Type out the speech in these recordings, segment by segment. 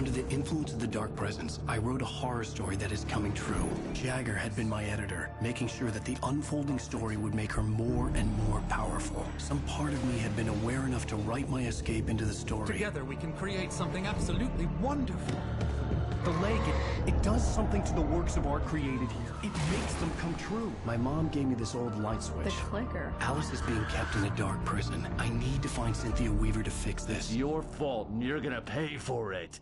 Under the influence of the Dark Presence, I wrote a horror story that is coming true. Jagger had been my editor, making sure that the unfolding story would make her more and more powerful. Some part of me had been aware enough to write my escape into the story. Together we can create something absolutely wonderful. The lake, it does something to the works of art created here. It makes them come true. My mom gave me this old light switch. The clicker. Alice is being kept in a dark prison. I need to find Cynthia Weaver to fix this. It's your fault, and you're gonna pay for it.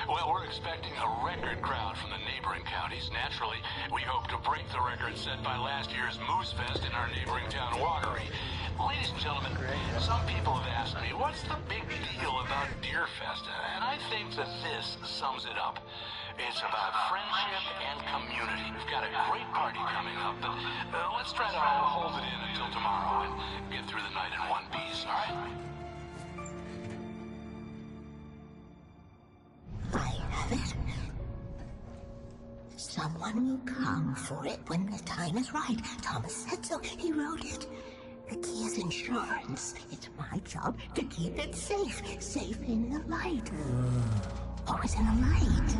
Well, we're expecting a record crowd from the neighboring counties. Naturally, we hope to break the record set by last year's Moose Fest in our neighboring town, Watery. Ladies and gentlemen, some people have asked me, what's the big deal about Deer Fest? And I think that this sums it up. It's about friendship and community. We've got a great party coming up, but let's try to hold it in until tomorrow and get through the night in one piece, all right? I have it. Someone will come for it when the time is right. Thomas said so. He wrote it. The key is insurance. It's my job to keep it safe. Safe in the light. Always in the light.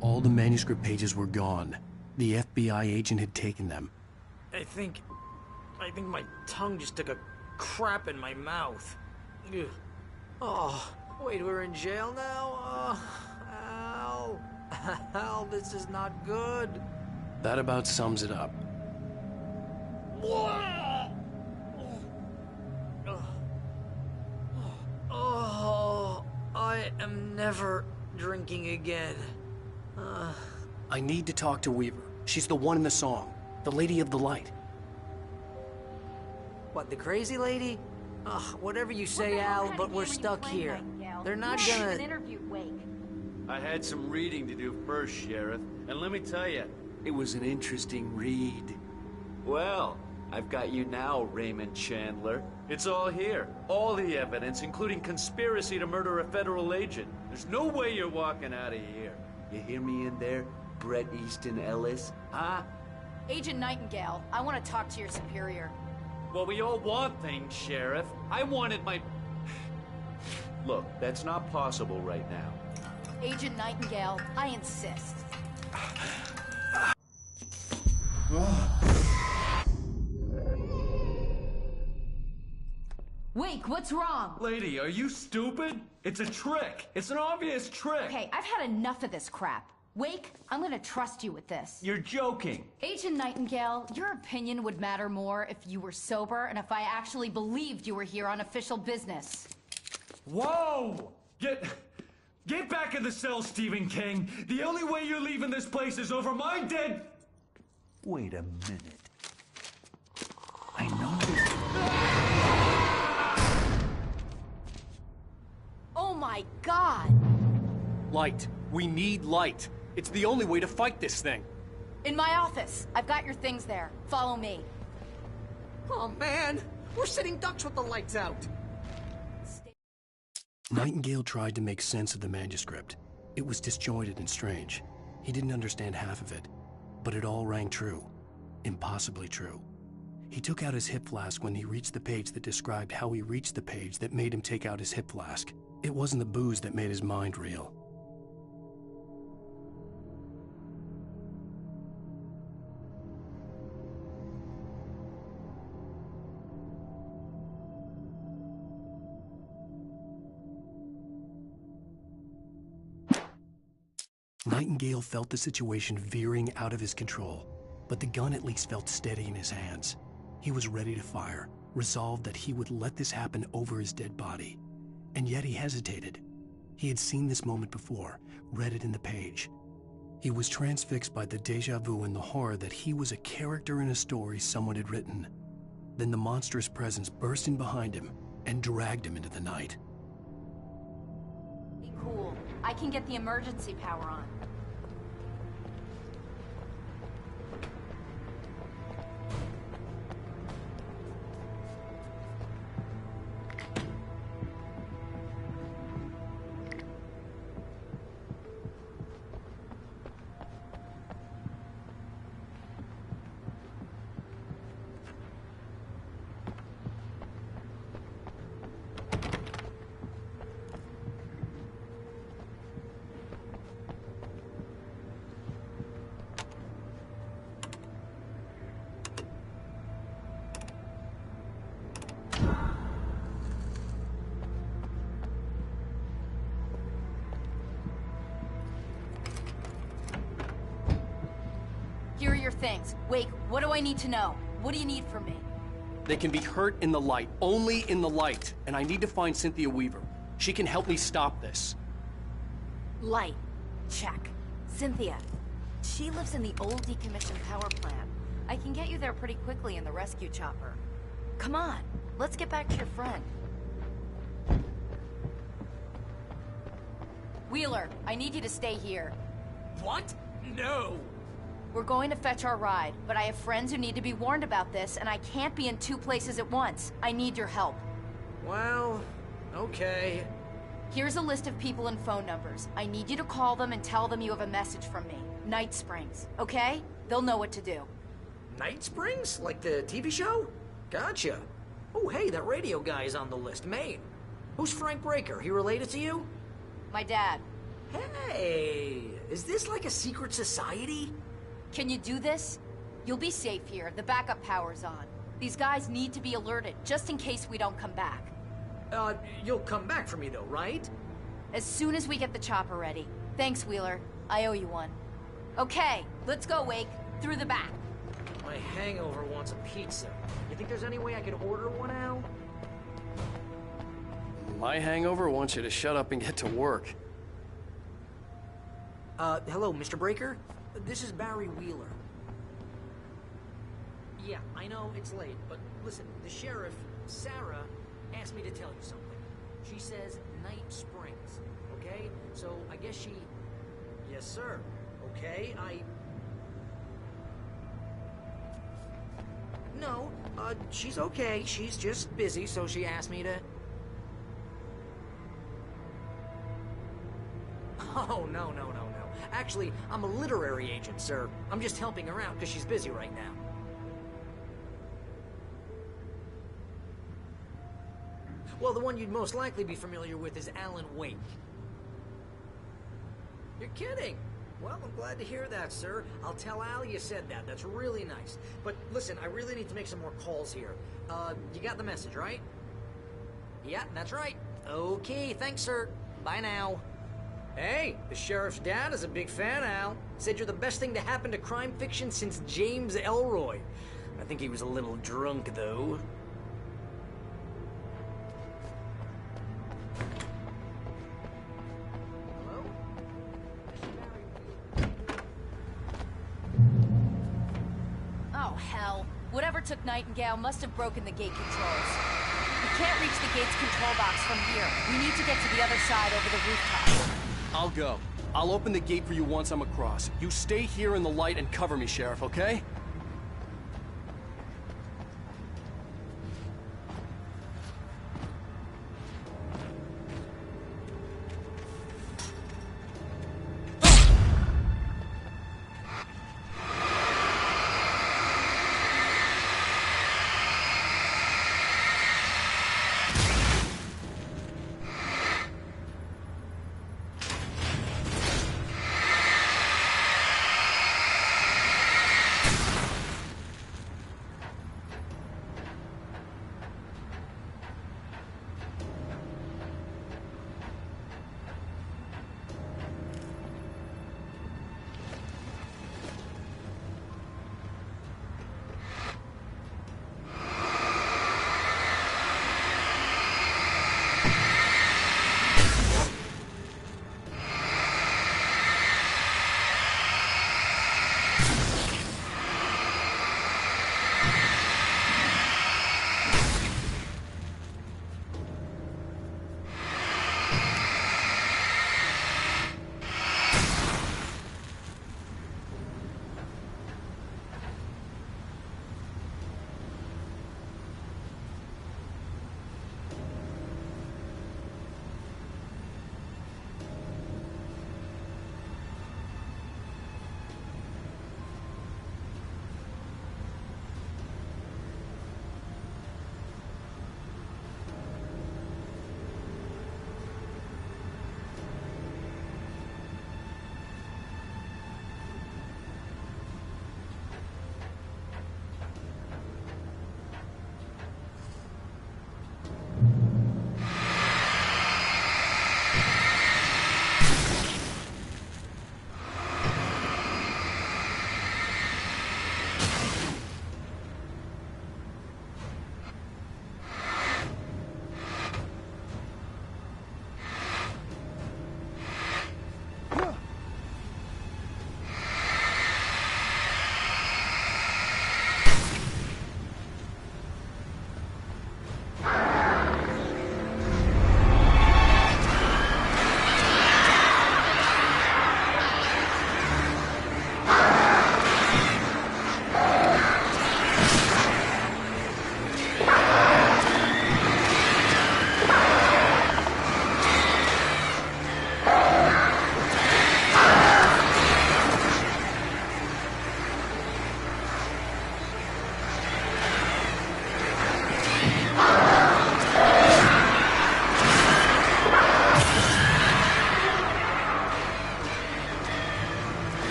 All the manuscript pages were gone. The FBI agent had taken them. I think my tongue just took a crap in my mouth. Ugh. Oh, wait, we're in jail now? Al. Al, this is not good. That about sums it up. Oh, I am never drinking again. I need to talk to Weaver. She's the one in the song. The Lady of the Light. What, the crazy lady? Ugh, whatever you say, Al, but we're stuck here. They're not gonna... I had some reading to do first, Sheriff, and let me tell you, it was an interesting read. Well, I've got you now, Raymond Chandler. It's all here. All the evidence, including conspiracy to murder a federal agent. There's no way you're walking out of here. You hear me in there, Bret Easton Ellis? Huh? Agent Nightingale, I want to talk to your superior. Well, we all want things, Sheriff. I wanted my... Look, that's not possible right now. Agent Nightingale, I insist. Wake, what's wrong? Lady, are you stupid? It's a trick. It's an obvious trick. Okay, I've had enough of this crap. Wake, I'm gonna trust you with this. You're joking. Agent Nightingale, your opinion would matter more if you were sober and if I actually believed you were here on official business. Whoa! Get back in the cell, Stephen King. The only way you're leaving this place is over my dead... Wait a minute. I know this... Oh my God! Light. We need light. It's the only way to fight this thing. In my office. I've got your things there. Follow me. Oh man, we're sitting ducks with the lights out. Nightingale tried to make sense of the manuscript. It was disjointed and strange. He didn't understand half of it, but it all rang true. Impossibly true. He took out his hip flask when he reached the page that described how he reached the page that made him take out his hip flask. It wasn't the booze that made his mind reel. Nightingale felt the situation veering out of his control, but the gun at least felt steady in his hands. He was ready to fire, resolved that he would let this happen over his dead body. And yet he hesitated. He had seen this moment before, read it in the page. He was transfixed by the déjà vu and the horror that he was a character in a story someone had written. Then the monstrous presence burst in behind him and dragged him into the night. Be cool. I can get the emergency power on. your things. Wake, what do I need to know? What do you need from me? They can be hurt in the light, only in the light. And I need to find Cynthia Weaver. She can help me stop this. Light. Check. Cynthia. She lives in the old decommissioned power plant. I can get you there pretty quickly in the rescue chopper. Come on, let's get back to your friend. Wheeler, I need you to stay here. What? No! We're going to fetch our ride, but I have friends who need to be warned about this, and I can't be in 2 places at once. I need your help. Well, okay. Here's a list of people and phone numbers. I need you to call them and tell them you have a message from me. Night Springs, okay? They'll know what to do. Night Springs? Like the TV show? Gotcha. Oh, hey, that radio guy is on the list, Maine. Who's Frank Breaker? He related to you? My dad. Hey, is this like a secret society? Can you do this? You'll be safe here. The backup power's on. These guys need to be alerted, just in case we don't come back. You'll come back for me though, right? As soon as we get the chopper ready. Thanks, Wheeler. I owe you one. Okay, let's go, Wake. Through the back. My hangover wants a pizza. You think there's any way I could order one, Al? My hangover wants you to shut up and get to work. Hello, Mr. Breaker? This is Barry Wheeler. Yeah, I know it's late, but listen, the sheriff, Sarah, asked me to tell you something. She says Night Springs, okay? So I guess she... Yes, sir. Okay, No, she's okay. She's just busy, so she asked me to... Oh, no. Actually, I'm a literary agent, sir. I'm just helping her out because she's busy right now. Well, the one you'd most likely be familiar with is Alan Wake. You're kidding? Well, I'm glad to hear that, sir. I'll tell Al you said that. That's really nice. But listen, I really need to make some more calls here. You got the message, right? Yeah, that's right. Okay, thanks, sir. Bye now. Hey, the sheriff's dad is a big fan, Al. Said you're the best thing to happen to crime fiction since James Ellroy. I think he was a little drunk, though. Hello? Oh, hell. Whatever took Nightingale must have broken the gate controls. We can't reach the gate's control box from here. We need to get to the other side over the rooftop. I'll go. I'll open the gate for you once I'm across. You stay here in the light and cover me, Sheriff, okay?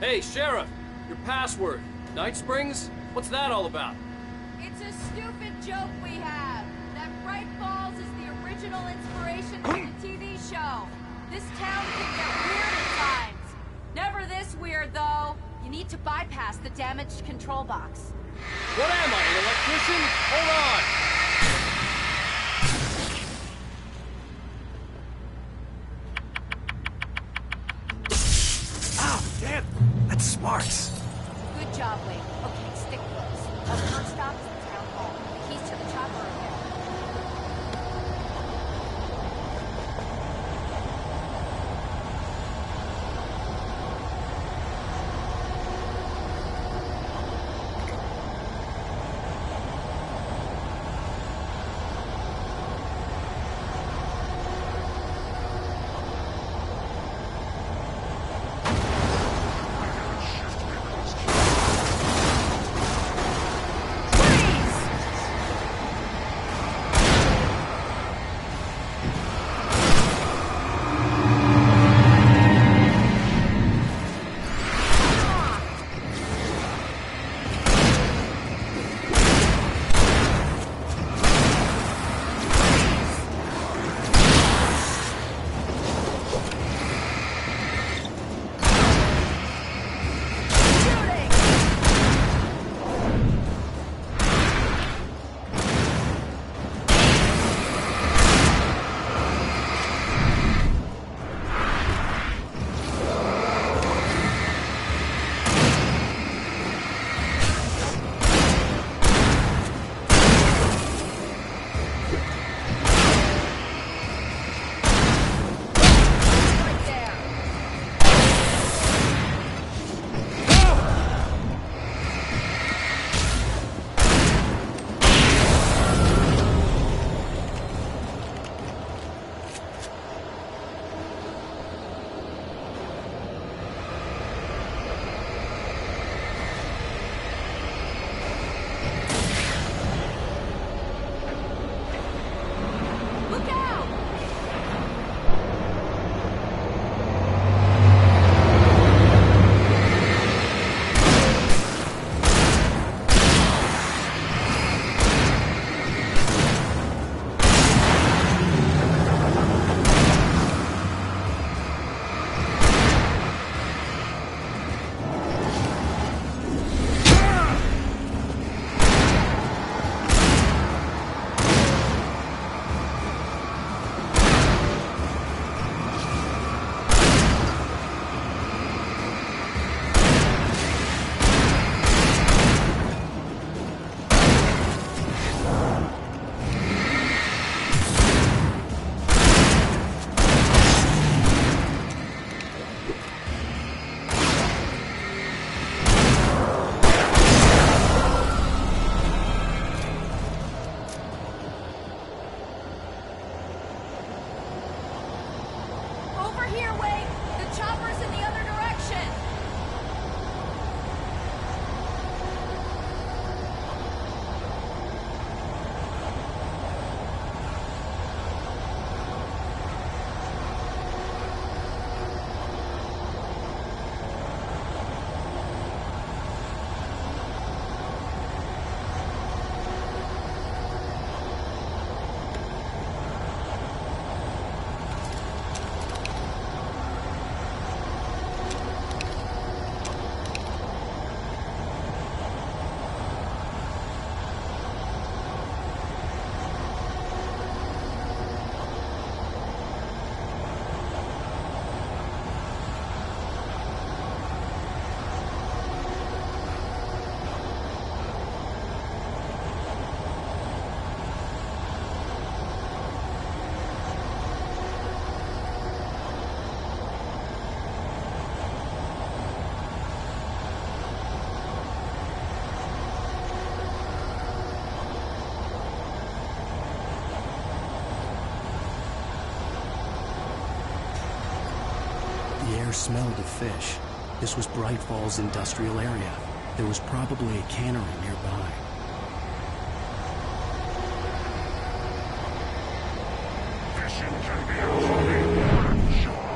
Hey, Sheriff! Your password. Night Springs? What's that all about? It's a stupid joke we have. That Bright Falls is the original inspiration for the TV show. This town can get weird at times. Never this weird, though. You need to bypass the damaged control box. What am I, an electrician? Hold on! Ow, damn! That's Sparks! Good job, Wade. Okay, stick close. Our first stop is the town hall. The keys to the chopper are there. air smelled of fish. This was Bright Falls industrial area. There was probably a cannery nearby. Fishing can be a holy job.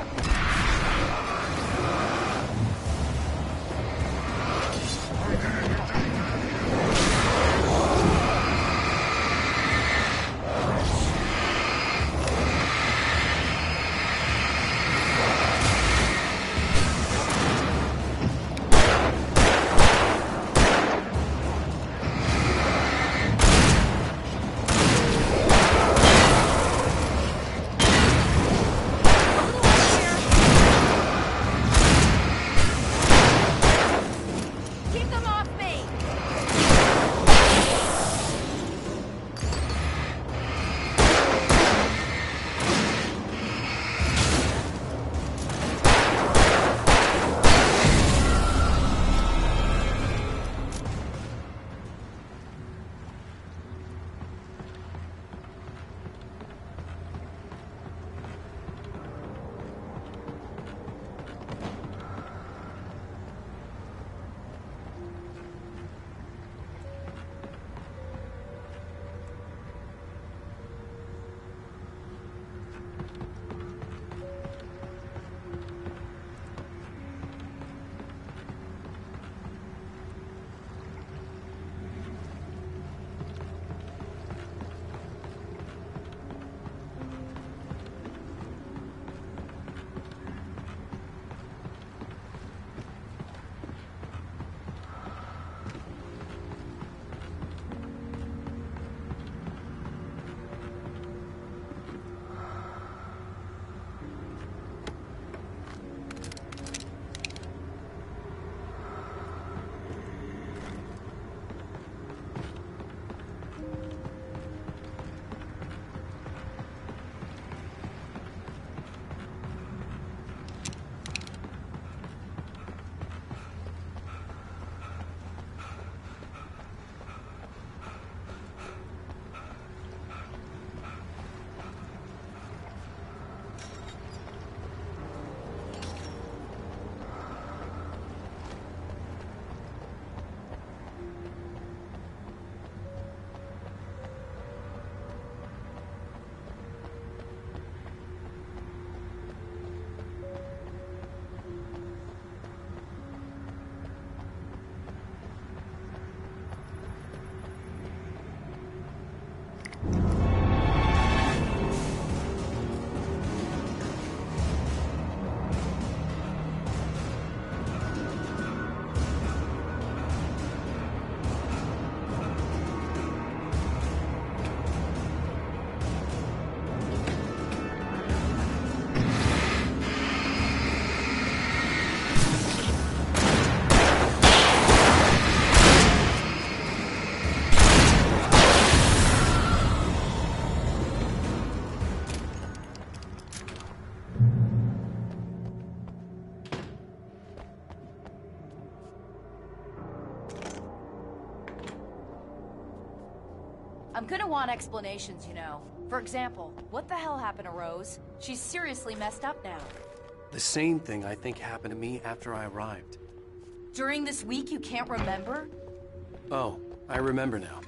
I'm gonna want explanations, you know. For example, what the hell happened to Rose? She's seriously messed up now. The same thing I think happened to me after I arrived. During this week you can't remember? Oh, I remember now.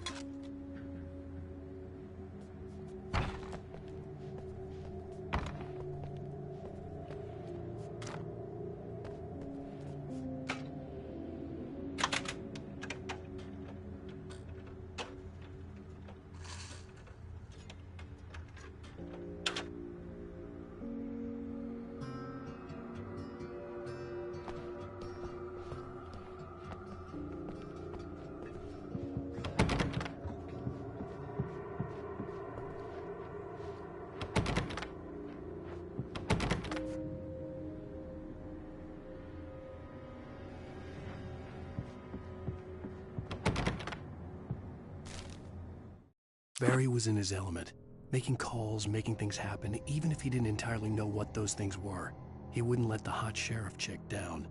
Barry was in his element, making calls, making things happen, even if he didn't entirely know what those things were. He wouldn't let the hot sheriff chick down.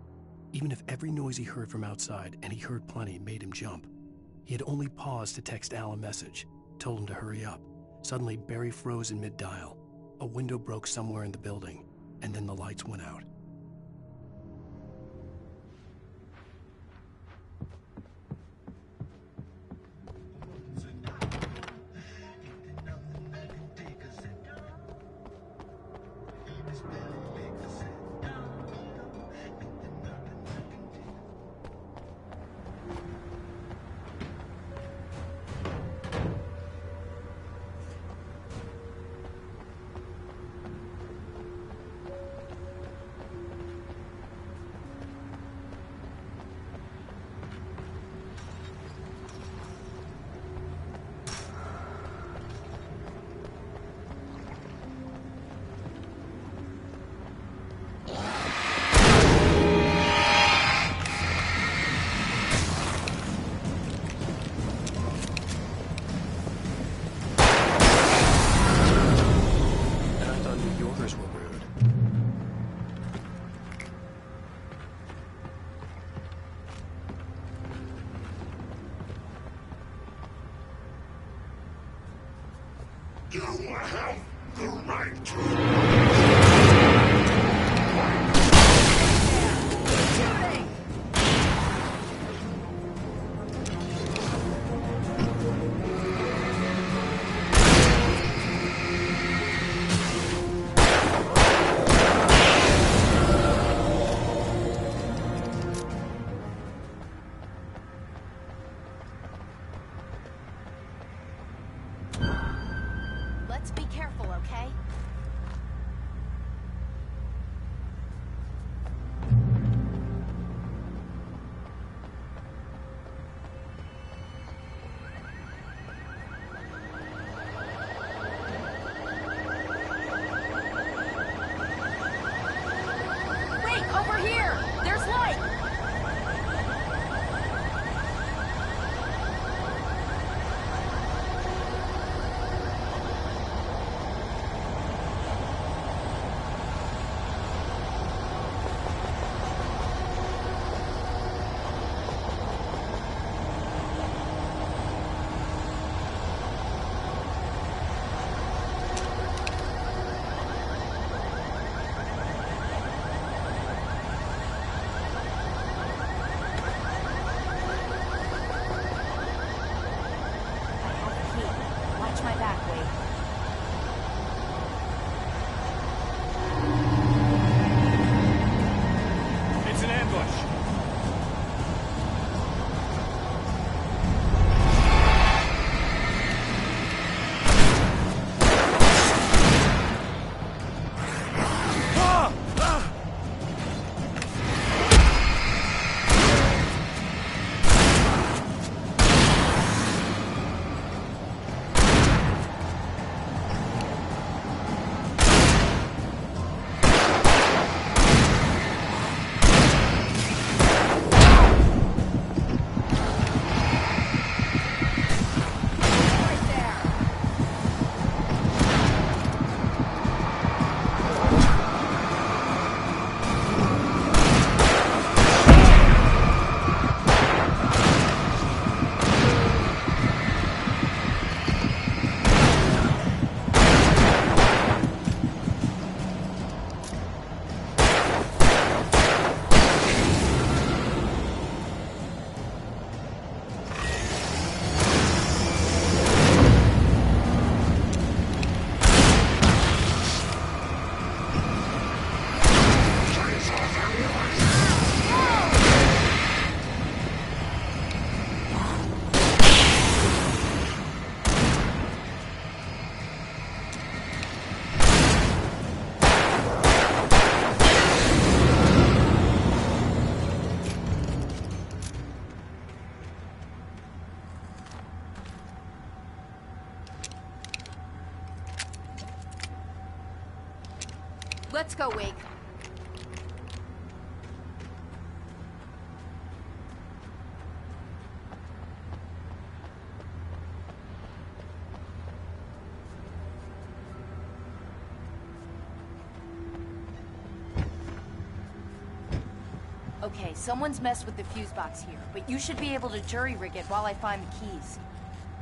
Even if every noise he heard from outside, and he heard plenty, made him jump. He had only paused to text Al a message, told him to hurry up. Suddenly, Barry froze in mid-dial. A window broke somewhere in the building, and then the lights went out. You have the right to... Let's be careful, okay? Wait, over here! There's light! Watch my back, Wade. It's an ambush. Let's go, Wake. Okay, someone's messed with the fuse box here, but you should be able to jury-rig it while I find the keys.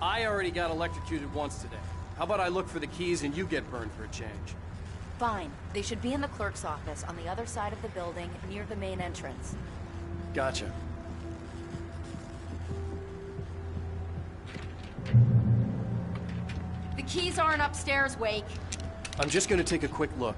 I already got electrocuted once today. How about I look for the keys and you get burned for a change? Fine. They should be in the clerk's office on the other side of the building, near the main entrance. Gotcha. The keys aren't upstairs, Wake. I'm just gonna take a quick look.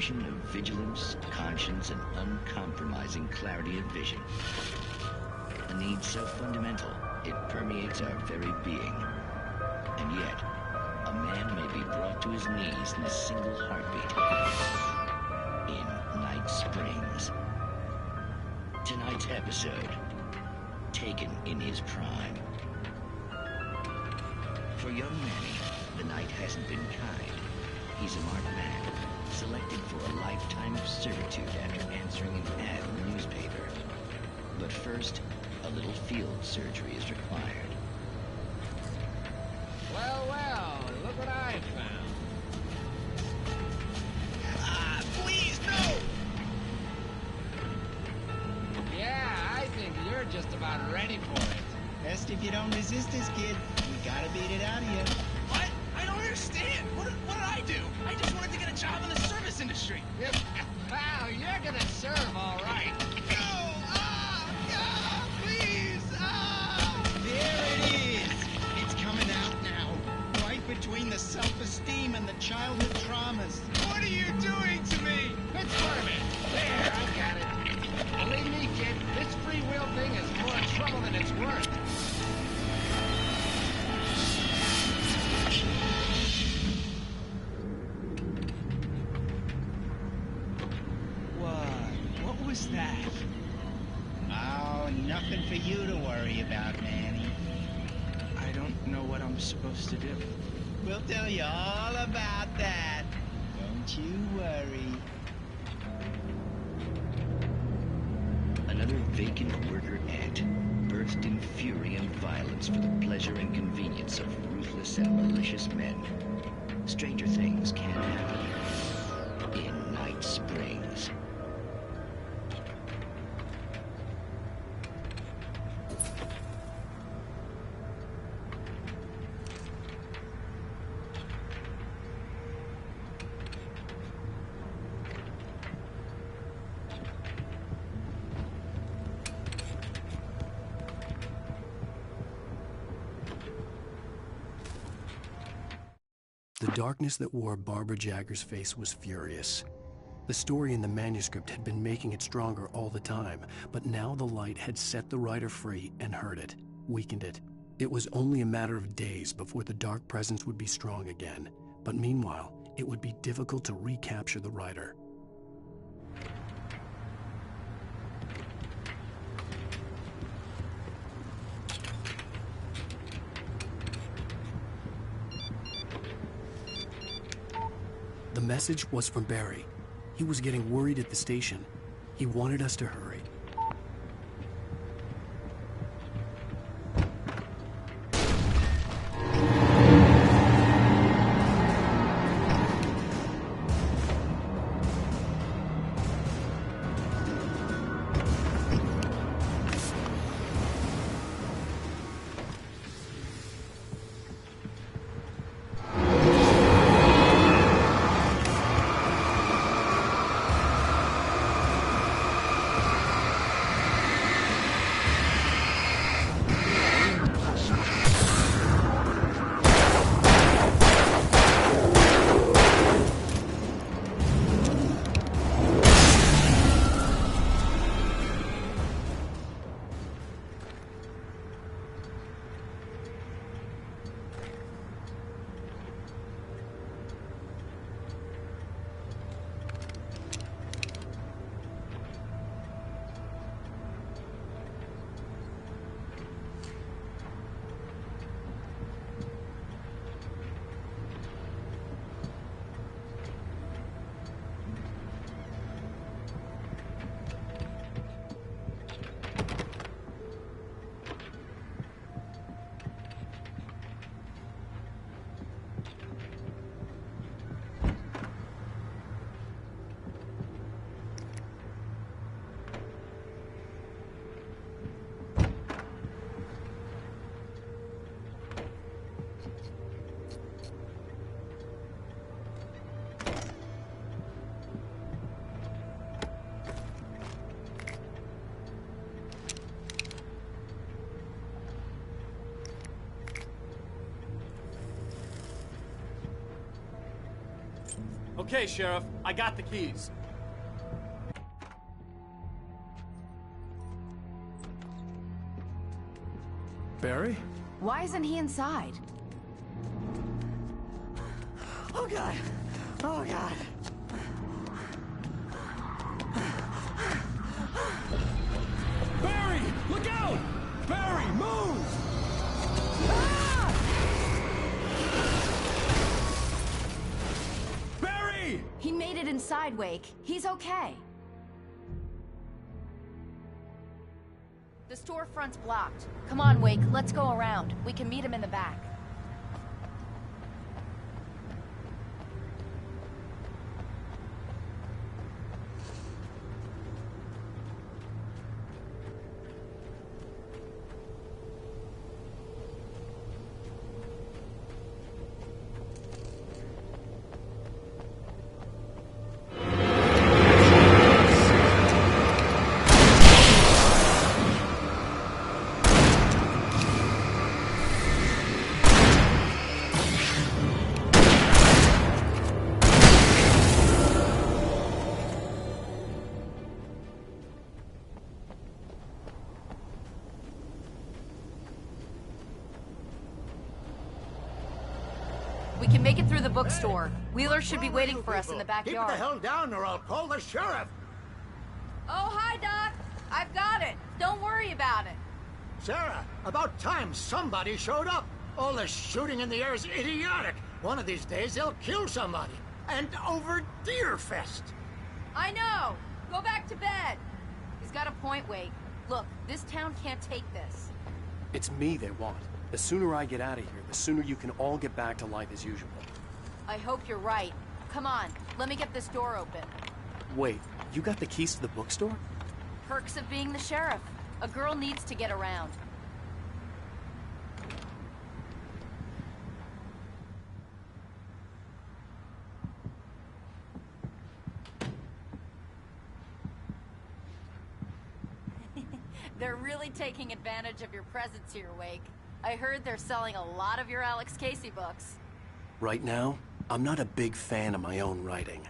Of vigilance, conscience, and uncompromising clarity of vision. A need so fundamental, it permeates our very being. And yet, a man may be brought to his knees in a single heartbeat. In Night Springs. Tonight's episode, taken in his prime. For young Manny, the night hasn't been kind. He's a marked man, selected for a lifetime of servitude after answering an ad in the newspaper. But first, a little field surgery is required. Well, well, look what I found. Ah, please, no! Yeah, I think you're just about ready for it. Best if you don't resist this, kid. We gotta beat it out of you. What? I don't understand. What did I do? I just wanted to get a job in the service industry. Wow, you're gonna serve all right. No! Ah, please! Ah! There it is! It's coming out now. Right between the self-esteem and the childhood traumas. What are you doing to me? It's Furman. There, I got it. Believe me, kid, this free will thing is more trouble than it's worth. What was that? Oh, nothing for you to worry about, Manny. I don't know what I'm supposed to do. We'll tell you all about that. Don't you worry. Another vacant worker ant, birthed in fury and violence for the pleasure and convenience of ruthless and malicious men. Stranger things can happen in Night Springs. The darkness that wore Barbara Jagger's face was furious. The story in the manuscript had been making it stronger all the time, but now the light had set the writer free and hurt it, weakened it. It was only a matter of days before the dark presence would be strong again, but meanwhile, it would be difficult to recapture the writer. The message was from Barry. He was getting worried at the station. He wanted us to hurry. Okay, Sheriff, I got the keys. Barry? Why isn't he inside? Oh God! Oh God! Barry! Look out! Barry, move! Barry! He made it inside, Wake. He's okay. The storefront's blocked. Come on, Wake. Let's go around. We can meet him in the back. We can make it through the bookstore. Wheeler should be waiting for us in the backyard. Keep the hell down or I'll call the sheriff. Oh, hi, Doc. I've got it. Don't worry about it. Sarah, about time somebody showed up. All this shooting in the air is idiotic. One of these days they'll kill somebody. And over Deerfest. I know. Go back to bed. He's got a point, Wake. Look, this town can't take this. It's me they want. The sooner I get out of here, the sooner you can all get back to life as usual. I hope you're right. Come on, let me get this door open. Wait, you got the keys to the bookstore? Perks of being the sheriff. A girl needs to get around. They're really taking advantage of your presence here, Wake. I heard they're selling a lot of your Alex Casey books. Right now, I'm not a big fan of my own writing.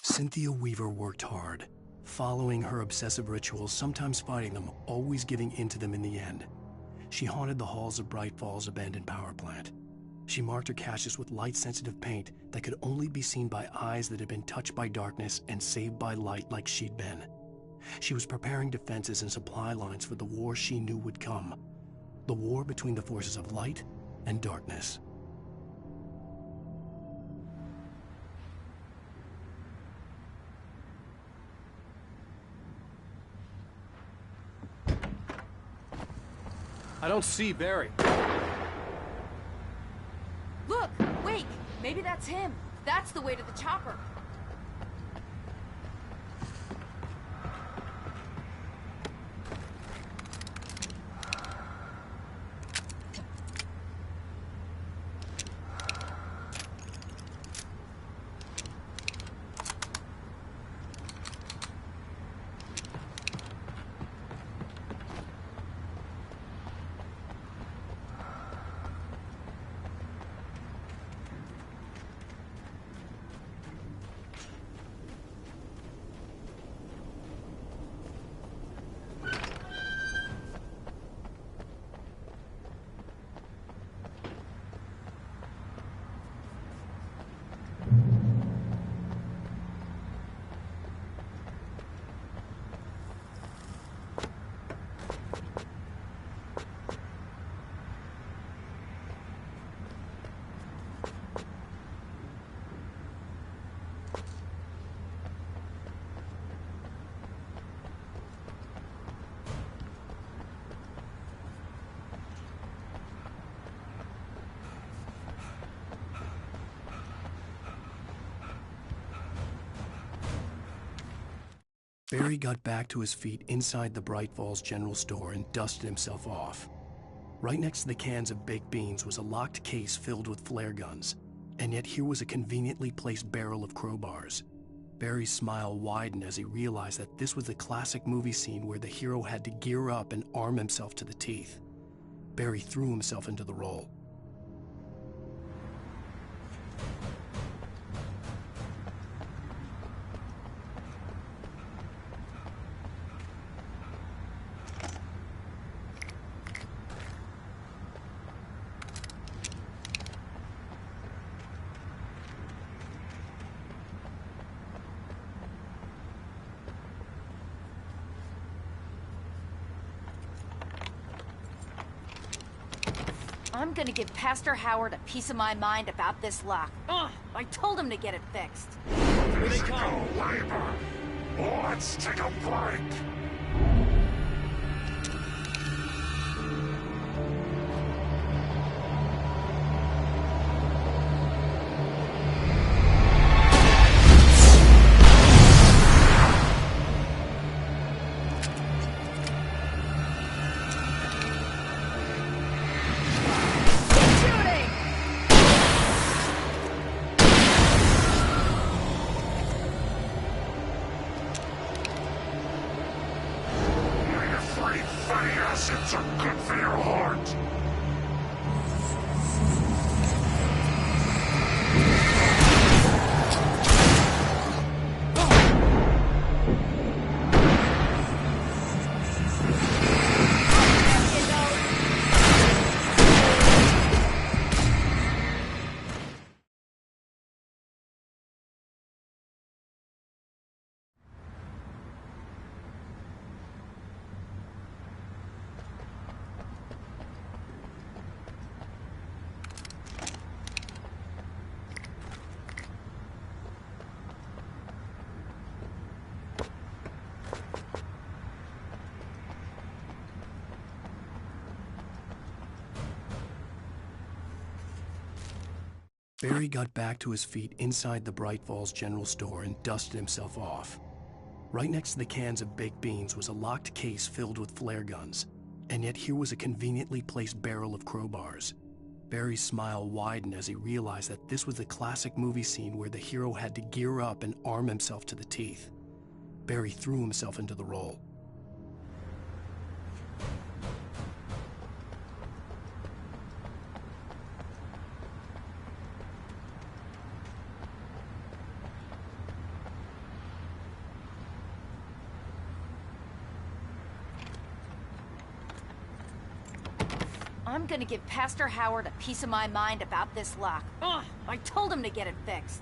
Cynthia Weaver worked hard, following her obsessive rituals, sometimes fighting them, always giving in to them in the end. She haunted the halls of Bright Falls' abandoned power plant. She marked her caches with light-sensitive paint that could only be seen by eyes that had been touched by darkness and saved by light like she'd been. She was preparing defenses and supply lines for the war she knew would come. The war between the forces of light and darkness. I don't see Barry. Look, Wake! Maybe that's him. That's the way to the chopper. Barry got back to his feet inside the Bright Falls General Store and dusted himself off. Right next to the cans of baked beans was a locked case filled with flare guns. And yet here was a conveniently placed barrel of crowbars. Barry's smile widened as he realized that this was the classic movie scene where the hero had to gear up and arm himself to the teeth. Barry threw himself into the role. I'm gonna give Pastor Howard a piece of my mind about this lock. Ugh, I told him to get it fixed. Here they come. Labor. Let's take a break. It's good for your heart. Barry got back to his feet inside the Bright Falls General Store and dusted himself off. Right next to the cans of baked beans was a locked case filled with flare guns, and yet here was a conveniently placed barrel of crowbars. Barry's smile widened as he realized that this was the classic movie scene where the hero had to gear up and arm himself to the teeth. Barry threw himself into the role. I'm gonna give Pastor Howard a piece of my mind about this lock. Ugh, I told him to get it fixed.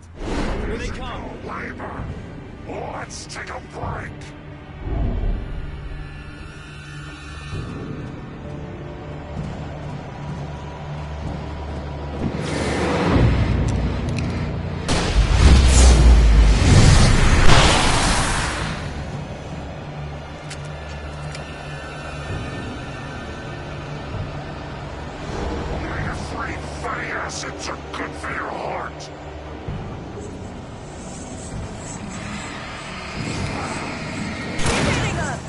Here they come. Labor. Let's take a break. It's good for your heart. Keep hitting us!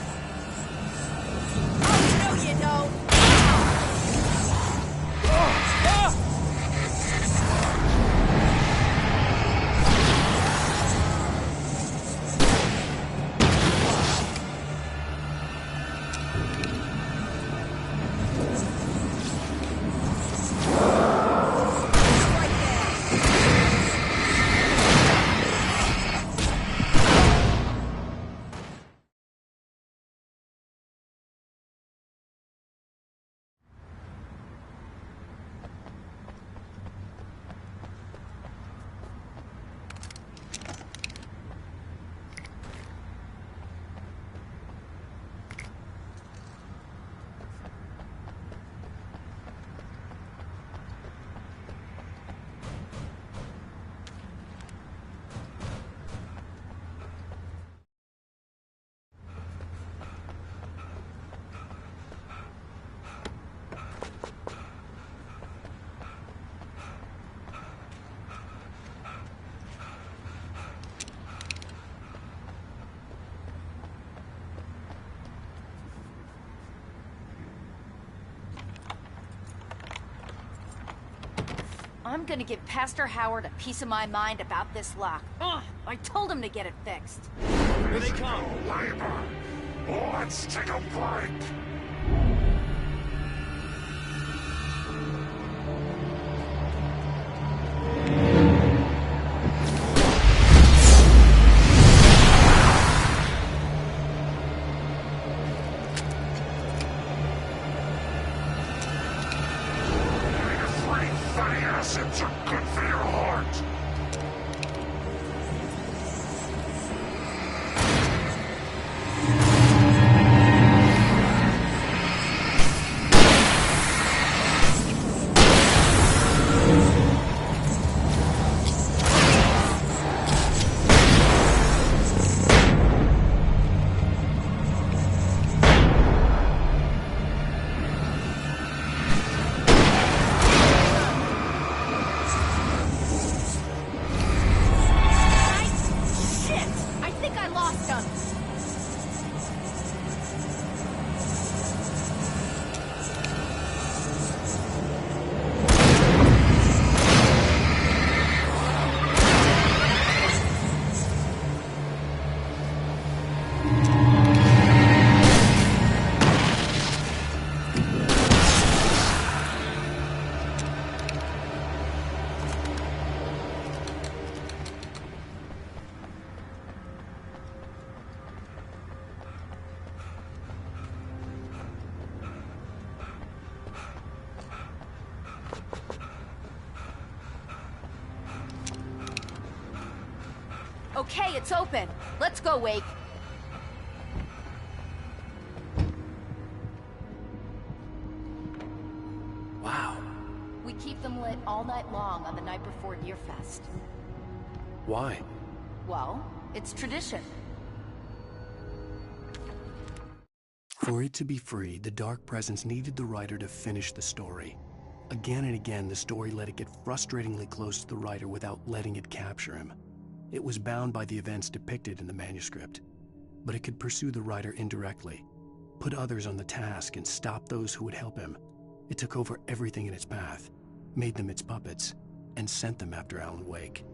Oh, no, you don't! I'm gonna give Pastor Howard a piece of my mind about this lock. Ugh, I told him to get it fixed. Here they come. Labor. Let's take a break. Acids are good for your heart. Okay, it's open. Let's go, Wake. Wow. We keep them lit all night long on the night before Deerfest. Why? Well, it's tradition. For it to be free, the Dark Presence needed the writer to finish the story. Again and again, the story let it get frustratingly close to the writer without letting it capture him. It was bound by the events depicted in the manuscript, but it could pursue the writer indirectly, put others on the task, and stop those who would help him. It took over everything in its path, made them its puppets, and sent them after Alan Wake.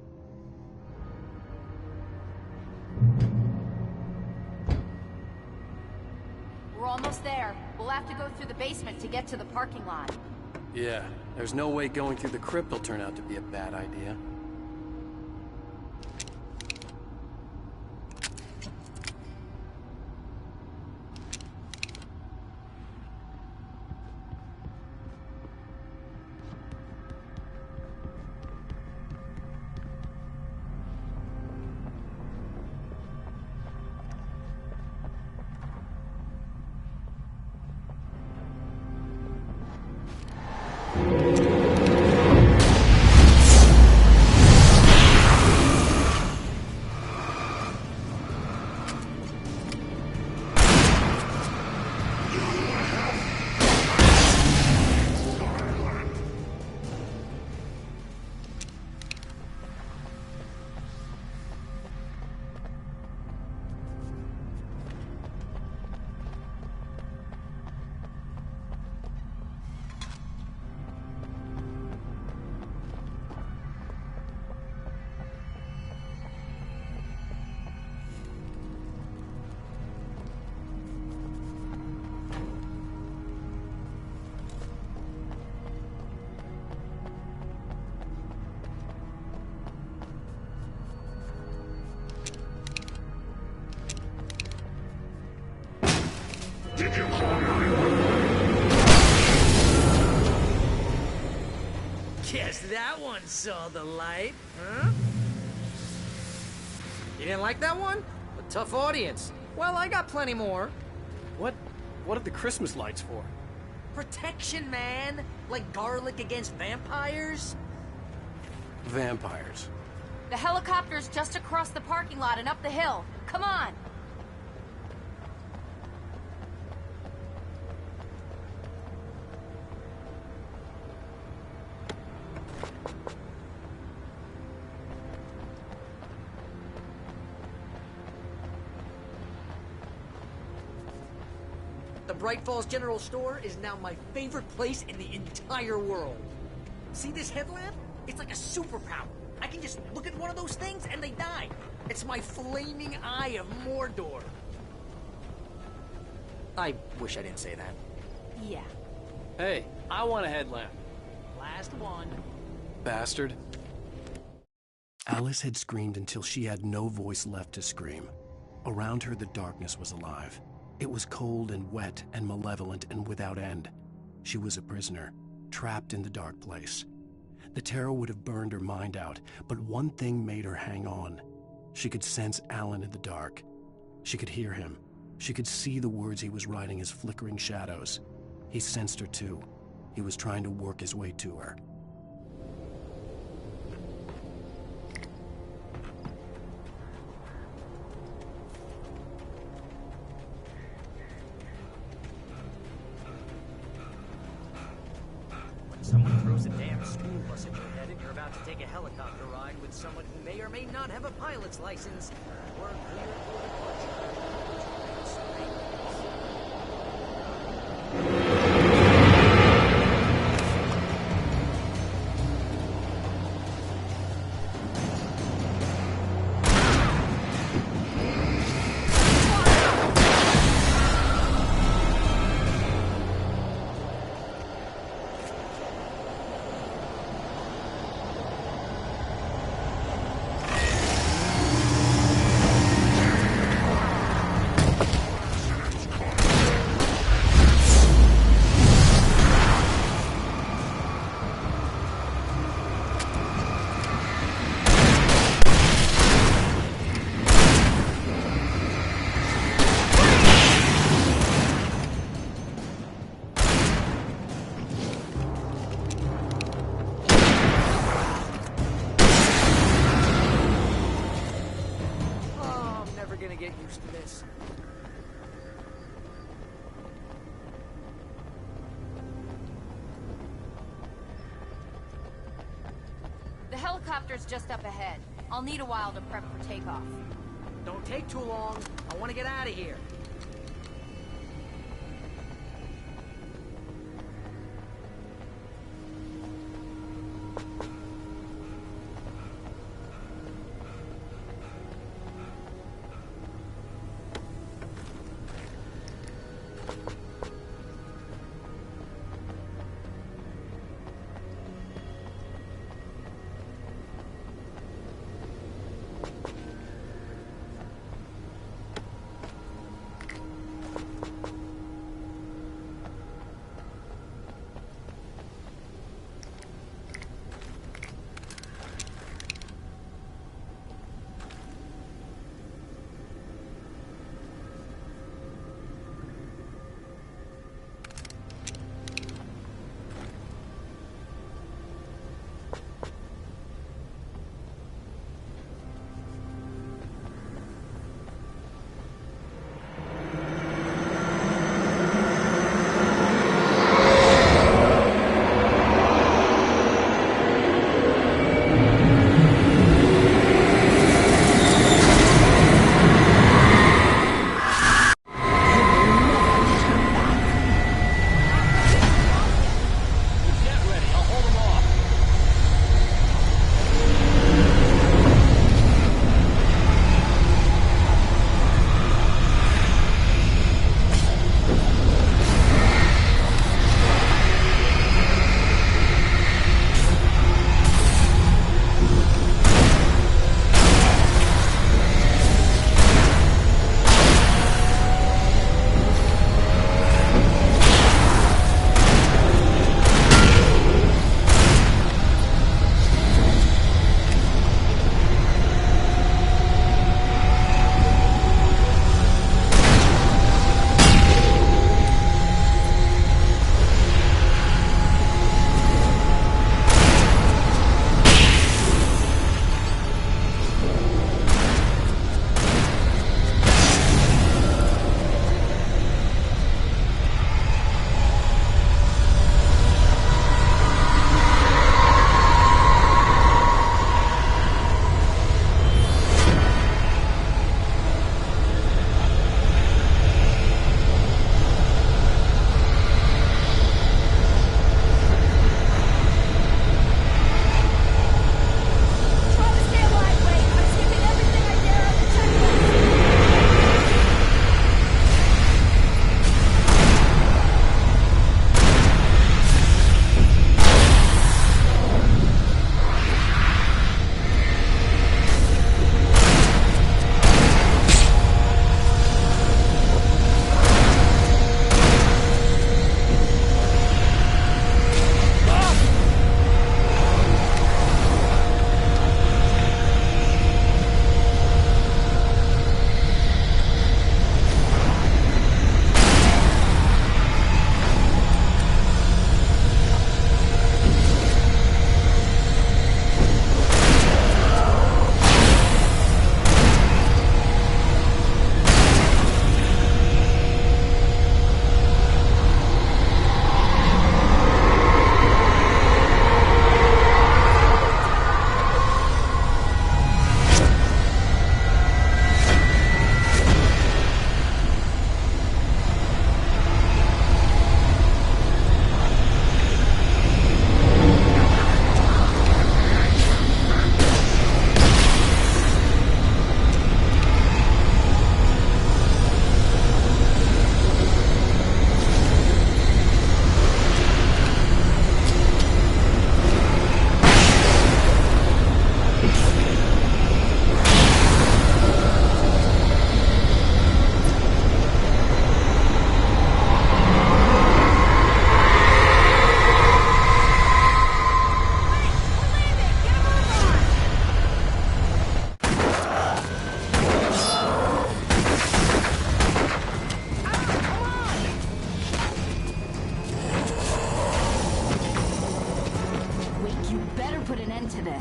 We're almost there. We'll have to go through the basement to get to the parking lot. Yeah, there's no way going through the crypt will turn out to be a bad idea. Did you call 911? Guess that one saw the light, huh? You didn't like that one? A tough audience. Well, I got plenty more. What are the Christmas lights for? Protection, man. Like garlic against vampires. Vampires. The helicopter's just across the parking lot and up the hill. Come on! The Bright Falls General Store is now my favorite place in the entire world. See this headlamp? It's like a superpower. I can just look at one of those things and they die. It's my flaming eye of Mordor. I wish I didn't say that. Yeah. Hey, I want a headlamp. Last one. Bastard. Alice had screamed until she had no voice left to scream. Around her, the darkness was alive. It was cold and wet and malevolent and without end. She was a prisoner, trapped in the dark place. The terror would have burned her mind out, but one thing made her hang on. She could sense Alan in the dark. She could hear him. She could see the words he was writing as flickering shadows. He sensed her too. He was trying to work his way to her. Someone throws a damn school bus at your head and you're about to take a helicopter ride with someone who may or may not have a pilot's license. We're clear for get used to this. The helicopter's just up ahead. I'll need a while to prep for takeoff. Don't take too long. I want to get out of here.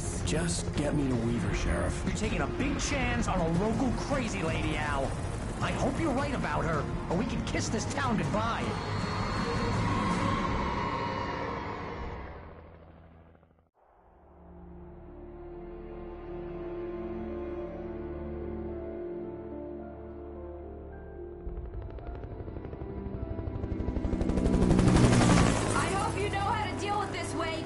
this. Just get me to Weaver, Sheriff. You're taking a big chance on a local crazy lady, Al. I hope you're right about her, or we can kiss this town goodbye. I hope you know how to deal with this, Wake.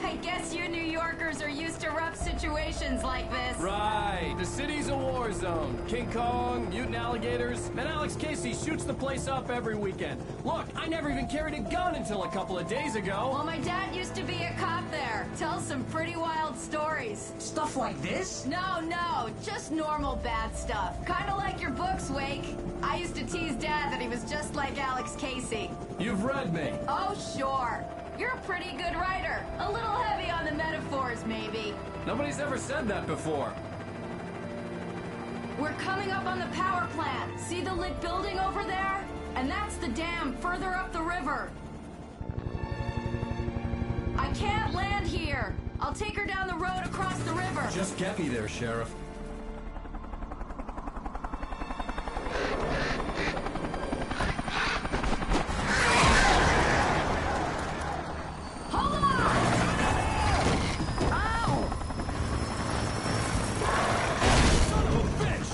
I guess you New Yorkers are used to rough situations like this. Right. The city's a war zone. King Kong, mutant alligators, and Alex Casey shoots the place up every weekend. Look, I never even carried a gun until a couple of days ago. Well, my dad used to be a cop there. Tells some pretty wild stories. Stuff like this? No, just normal bad stuff. Kinda like your books, Wake. I used to tease Dad that he was just like Alex Casey. You've read me. Oh, sure. You're a pretty good writer. A little heavy on the metaphors, maybe. Nobody's ever said that before. We're coming up on the power plant. See the lit building over there? And that's the dam further up the river. I can't land here. I'll take her down the road across the river. Just get me there, Sheriff. Hold on! Ow! Son of a bitch!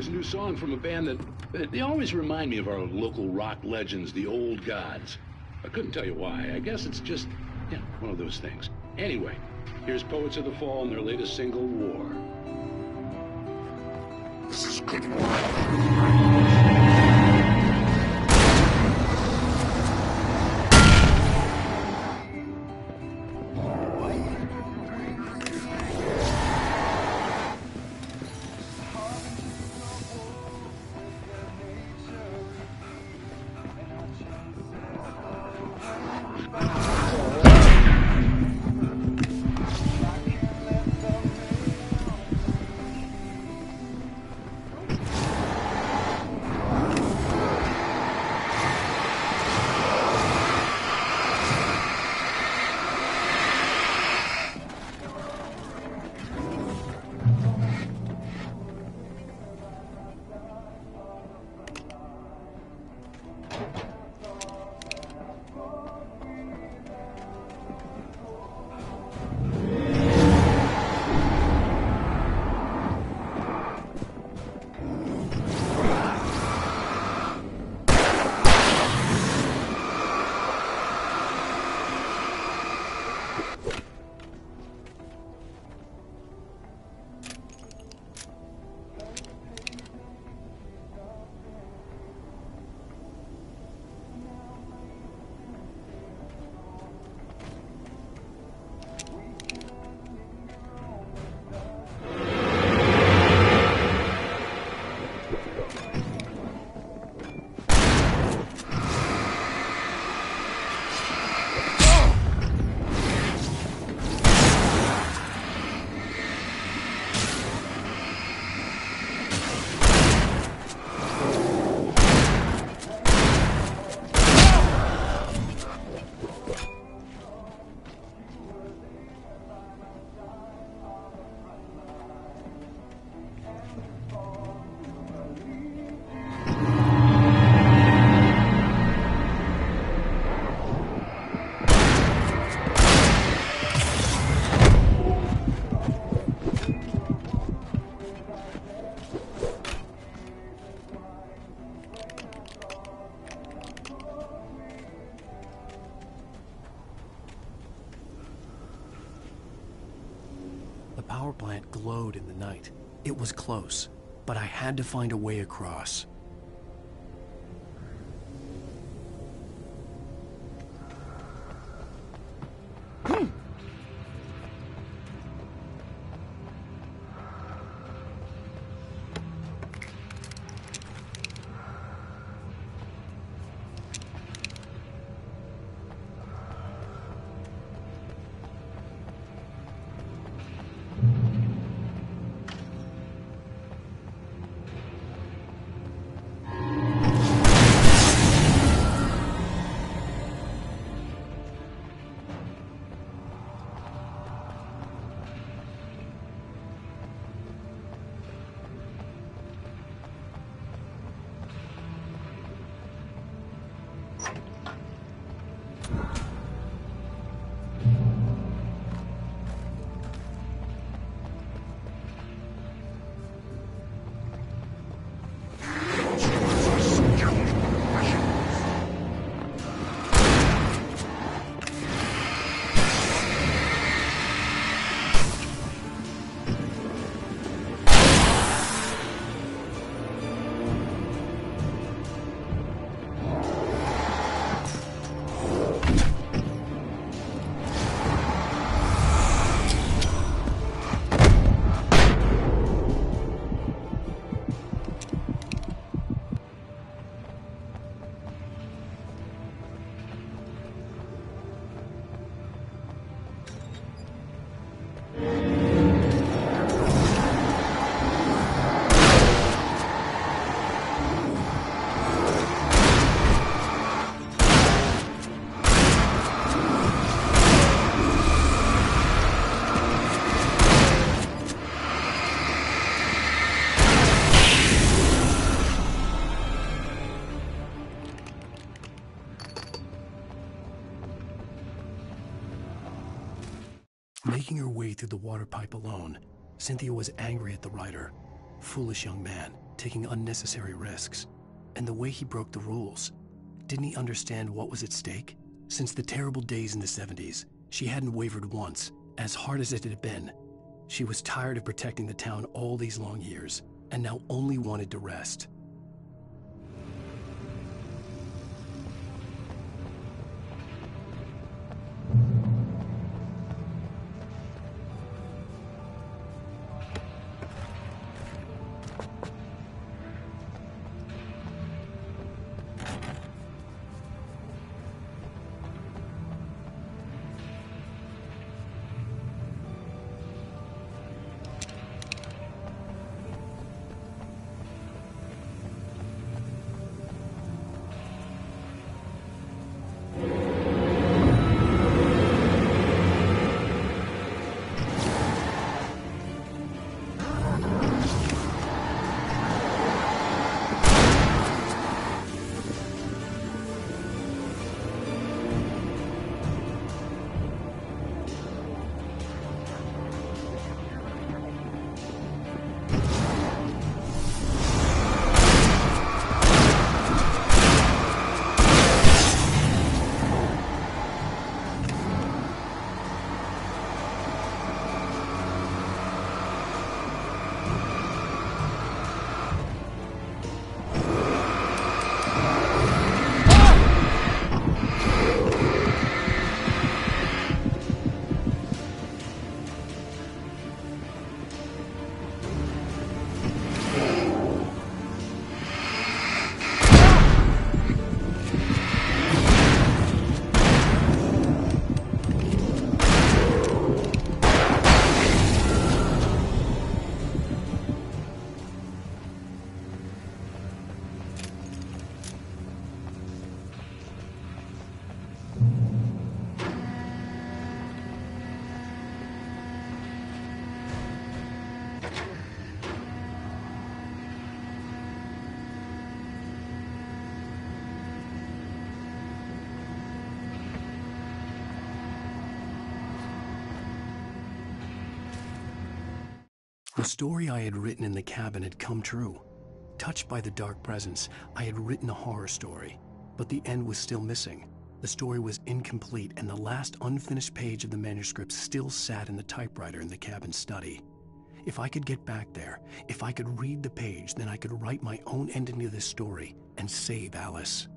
Here's a new song from a band that they always remind me of our local rock legends, the Old Gods. I couldn't tell you why. I guess it's just, yeah, one of those things. Anyway, here's Poets of the Fall and their latest single, War. This is good work. The power plant glowed in the night. It was close, but I had to find a way across. Making her way through the water pipe alone, Cynthia was angry at the writer. Foolish young man. taking unnecessary risks. And the way he broke the rules. Didn't he understand what was at stake? Since the terrible days in the 70s, she hadn't wavered once, as hard as it had been. She was tired of protecting the town all these long years, and now only wanted to rest. The story I had written in the cabin had come true. Touched by the dark presence, I had written a horror story, but the end was still missing. The story was incomplete, and the last unfinished page of the manuscript still sat in the typewriter in the cabin study. If I could get back there, if I could read the page, then I could write my own ending to this story and save Alice.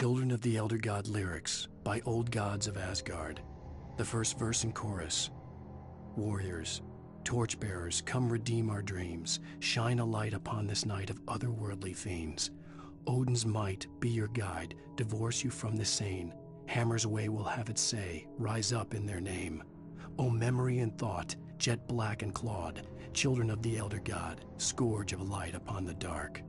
Children of the Elder God lyrics by Old Gods of Asgard. The first verse and chorus. Warriors, torchbearers, come redeem our dreams. Shine a light upon this night of otherworldly fiends. Odin's might be your guide, divorce you from the sane. Hammer's way will have its say, rise up in their name. O memory and thought, jet black and clawed, children of the Elder God, scourge of light upon the dark.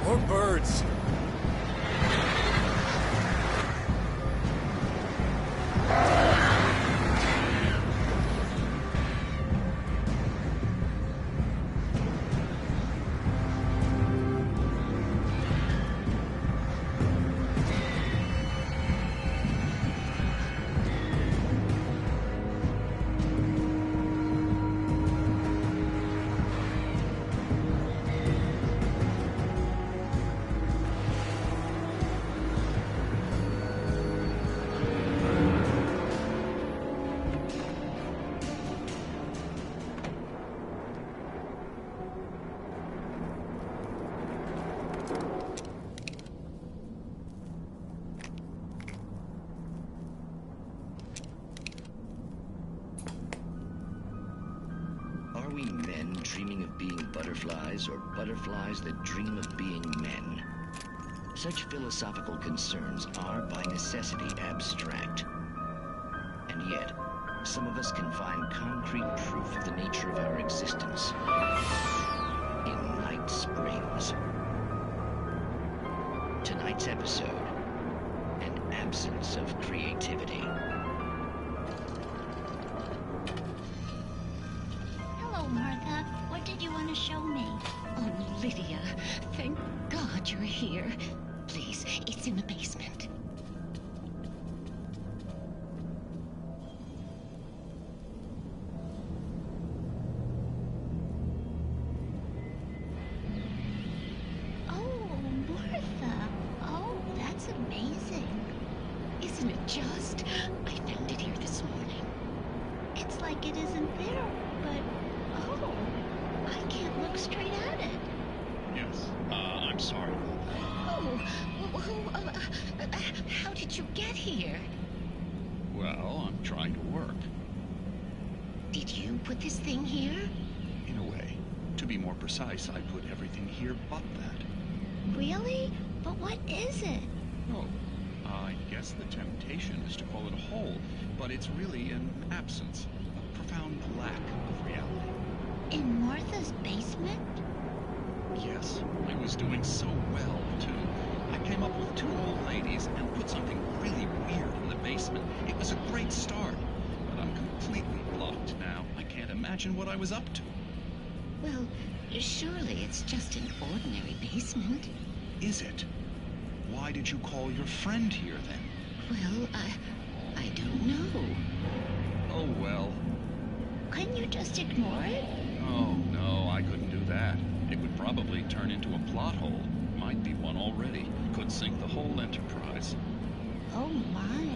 More birds. Are we men dreaming of being butterflies, or butterflies that dream of being men? Such philosophical concerns are by necessity abstract. And yet, some of us can find concrete proof of the nature of our existence in Night Springs. Tonight's episode, an absence of creativity. Hello, Martha. What did you want to show me? Oh, Lydia. Thank God you're here. Please, it's in the basement. Oh, Martha. Oh, that's amazing. Isn't it just? I found it here this morning. It's like it isn't there, but... Oh, I can't look straight at it. Yes, I'm sorry. Oh, how did you get here? Well, I'm trying to work. Did you put this thing here? In a way. To be more precise, I put everything here but that. Really? But what is it? Oh, I guess the temptation is to call it a hole, but it's really an absence, a profound lack of reality. In Martha's basement? Yes, I was doing so well, too. I came up with two old ladies and put something really weird in the basement. It was a great start, but I'm completely blocked now. I can't imagine what I was up to. Well, surely it's just an ordinary basement. Is it? Why did you call your friend here, then? Well, I don't know. Oh, well. Couldn't you just ignore it? Oh, no, I couldn't do that. It would probably turn into a plot hole. Might be one already. Could sink the whole enterprise. Oh, my.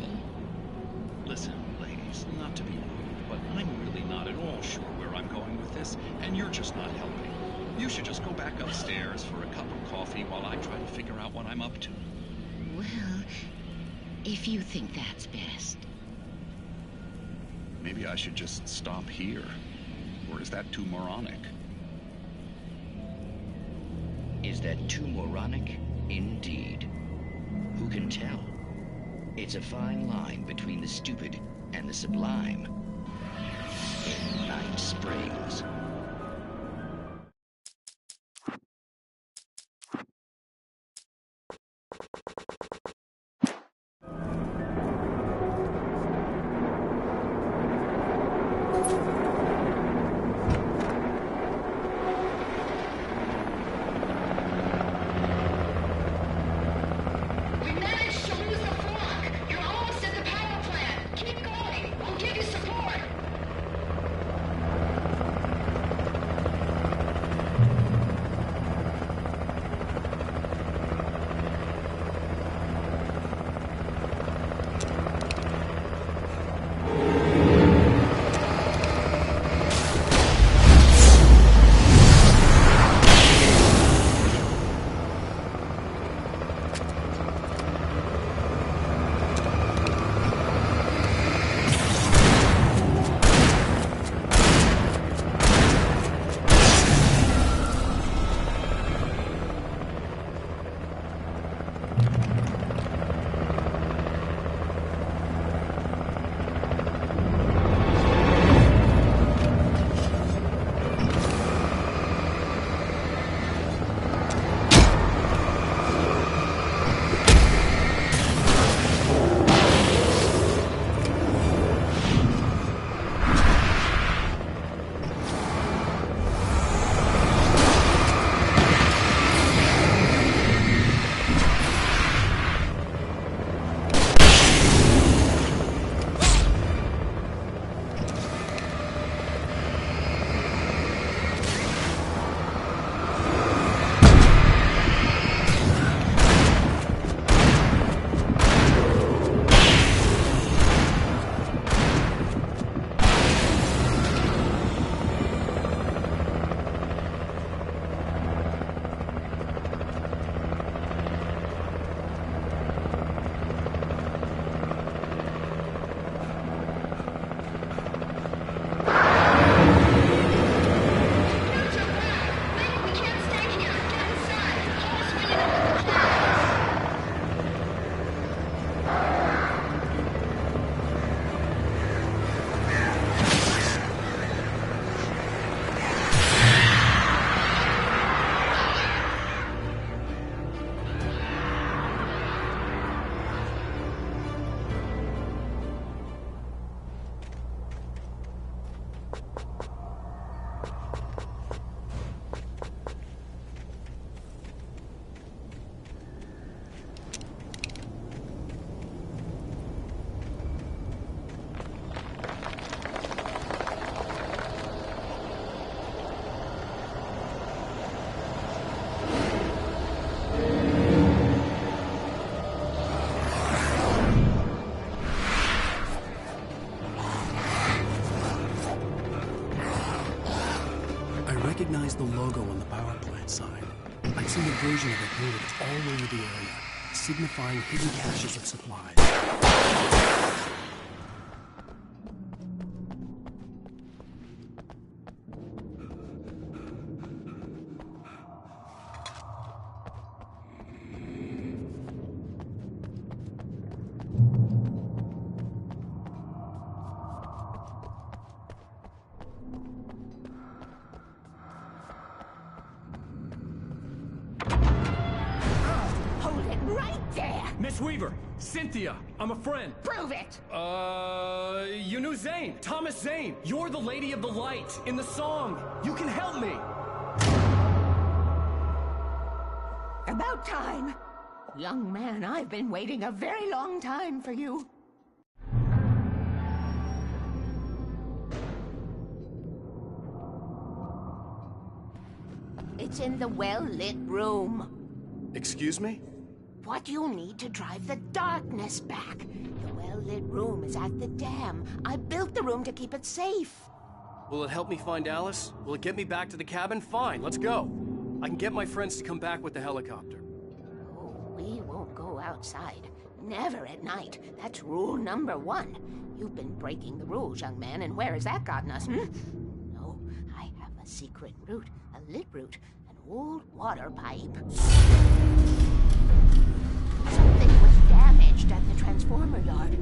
Listen, ladies, not to be rude, but I'm really not at all sure where I'm going with this, and you're just not helping. You should just go back upstairs for a cup of coffee while I try to figure out what I'm up to. Well, if you think that's best. Maybe I should just stop here. Or is that too moronic? Is that too moronic? Indeed. Who can tell? It's a fine line between the stupid and the sublime. In Night Springs. is the logo on the power plant sign. I've seen a version of it painted all over the area, signifying hidden caches of supplies. Miss Weaver! Cynthia! I'm a friend! Prove it! You knew Zane! Thomas Zane! You're the Lady of the Light in the song! You can help me! About time! Young man, I've been waiting a very long time for you. It's in the well-lit room. Excuse me? What you need to drive the darkness back. The well-lit room is at the dam. I built the room to keep it safe. Will it help me find Alice? Will it get me back to the cabin? Fine, let's go. I can get my friends to come back with the helicopter. Oh, we won't go outside. Never at night. That's rule number 1. You've been breaking the rules, young man, and where has that gotten us, No, I have a secret route, a lit route, an old water pipe. Something was damaged at the transformer yard.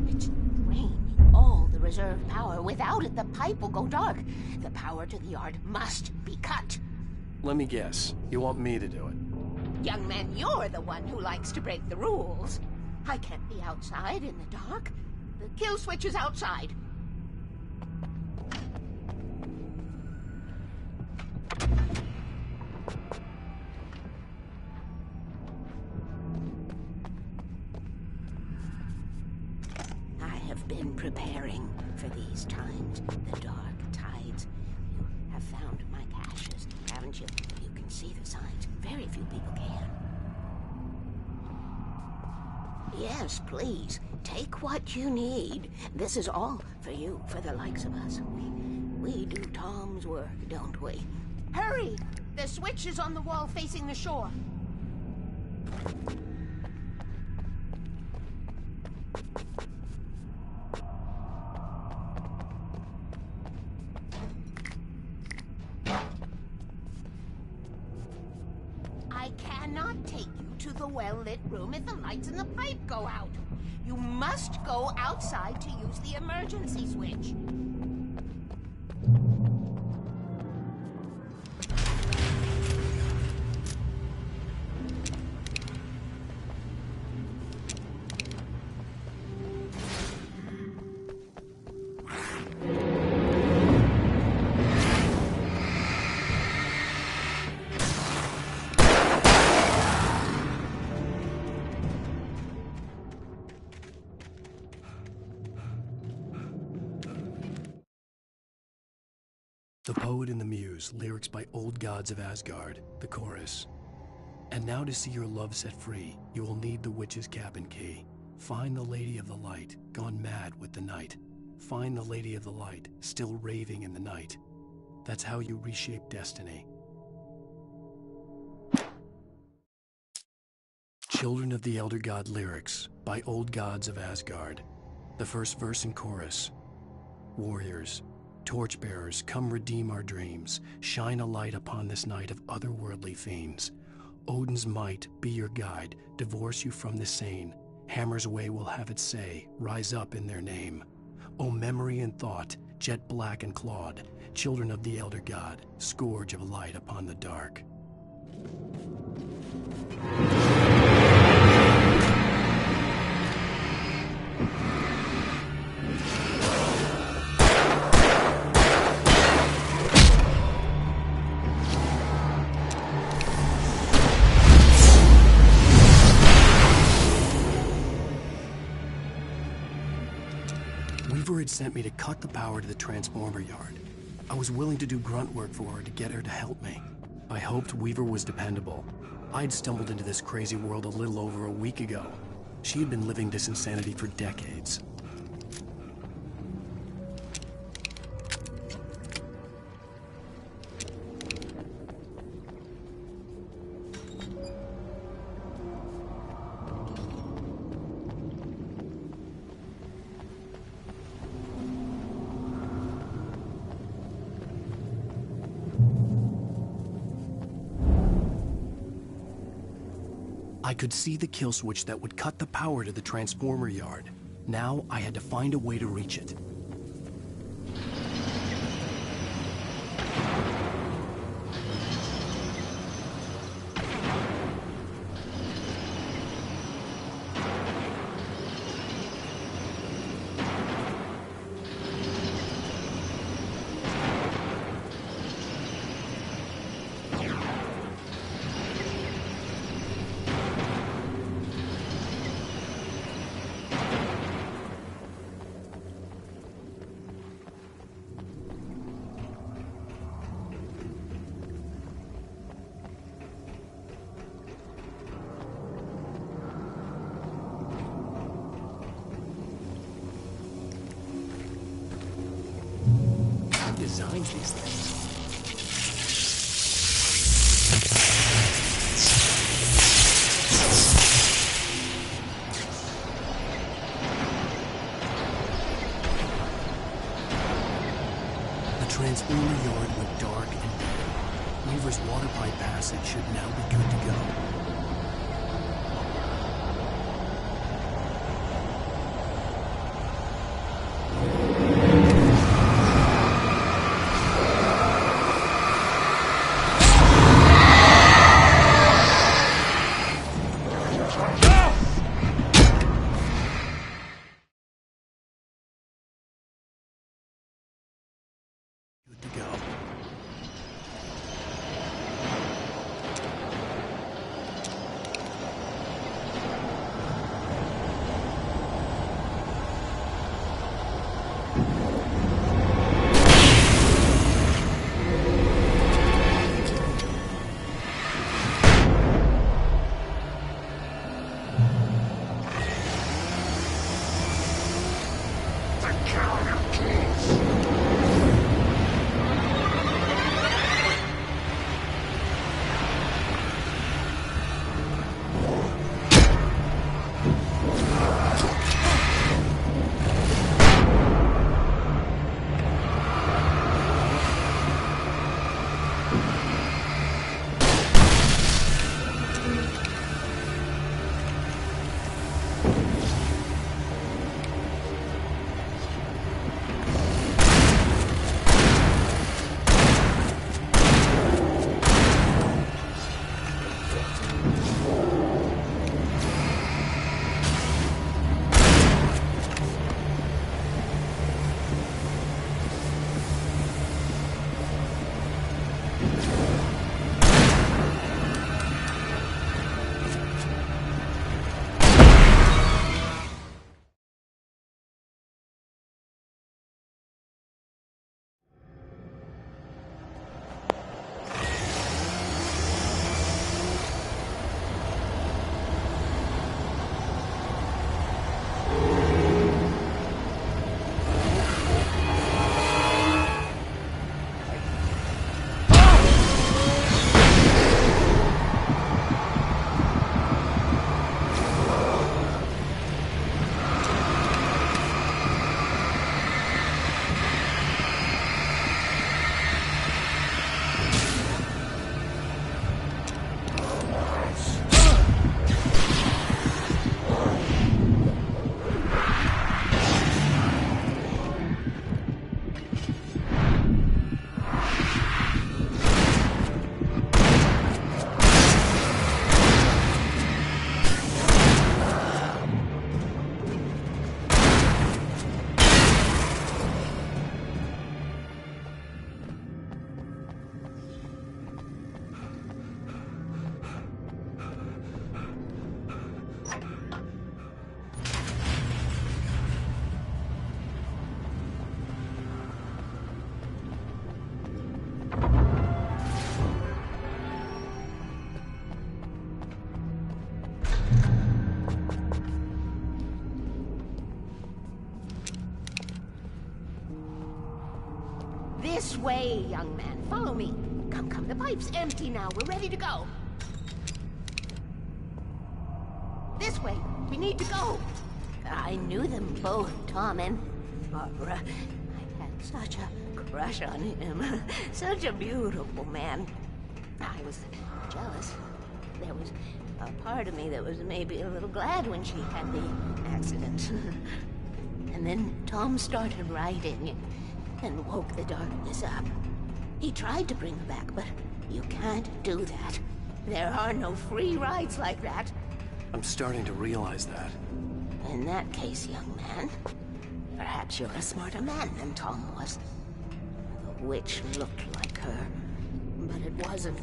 It's draining all the reserve power. Without it, the pipe will go dark. The power to the yard must be cut. Let me guess. You want me to do it? Young man, you're the one who likes to break the rules. I can't be outside in the dark. The kill switch is outside. Been preparing for these times, the dark tides. You have found my caches, haven't you? You can see the signs. Very few people can. Yes, please. Take what you need. This is all for you, for the likes of us. We do Tom's work, don't we? Hurry! The switch is on the wall facing the shore. The well-lit room if the lights in the pipe go out. You must go outside to use the emergency switch. The Poet and the Muse, lyrics by Old Gods of Asgard, the chorus. And now to see your love set free, you will need the witch's cabin key. Find the Lady of the Light, gone mad with the night. Find the Lady of the Light, still raving in the night. That's how you reshape destiny. Children of the Elder God lyrics by Old Gods of Asgard. The first verse and chorus. Warriors, torchbearers, come redeem our dreams. Shine a light upon this night of otherworldly fiends. Odin's might be your guide, divorce you from the sane. Hammer's way will have its say, rise up in their name. O memory and thought, jet black and clawed, children of the Elder God, scourge of light upon the dark. Weaver had sent me to cut the power to the transformer yard. I was willing to do grunt work for her to get her to help me. I hoped Weaver was dependable. I'd stumbled into this crazy world a little over a week ago. She had been living this insanity for decades. I could see the kill switch that would cut the power to the transformer yard. Now I had to find a way to reach it. Designs these things. The transformer yard went dark and dead. Weaver's water pipe passage should now be good to go. This way, young man. Follow me. Come, the pipe's empty now. We're ready to go. This way. We need to go. I knew them both, Tom and Barbara. I had such a crush on him. Such a beautiful man. I was jealous. There was a part of me that was maybe a little glad when she had the accident. And then Tom started writing and woke the darkness up. He tried to bring her back, but you can't do that. There are no free rides like that. I'm starting to realize that. In that case, young man, perhaps you're a smarter man than Tom was. The witch looked like her, but it wasn't.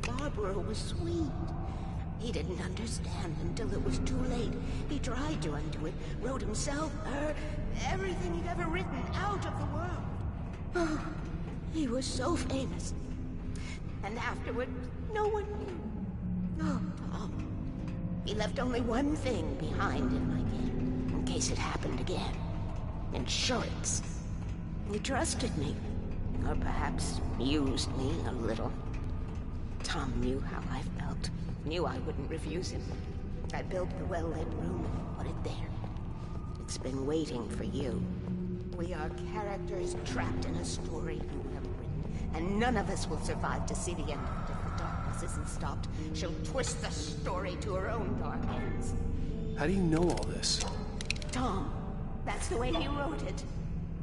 Barbara was sweet. He didn't understand until it was too late. He tried to undo it, wrote himself, her, everything he'd ever written out of the world. Oh, he was so famous. And afterward, no one knew. Oh, Tom. He left only one thing behind in my game, in case it happened again. Insurance. He trusted me. Or perhaps used me a little. Tom knew how I felt. Knew I wouldn't refuse him. I built the well-lit room and put it there. It's been waiting for you. We are characters trapped in a story you have written, and none of us will survive to see the end of it if the darkness isn't stopped. She'll twist the story to her own dark ends. How do you know all this? Tom, that's the way he wrote it.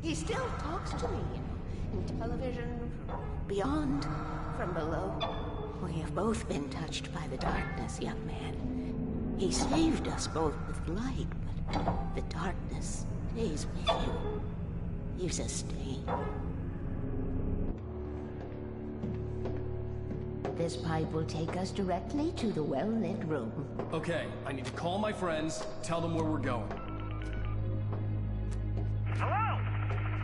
He still talks to me, in television, beyond, from below. We have both been touched by the darkness, young man. He saved us both with light, but the darkness stays with you. You sustain. This pipe will take us directly to the well-lit room. Okay, I need to call my friends, tell them where we're going. Hello?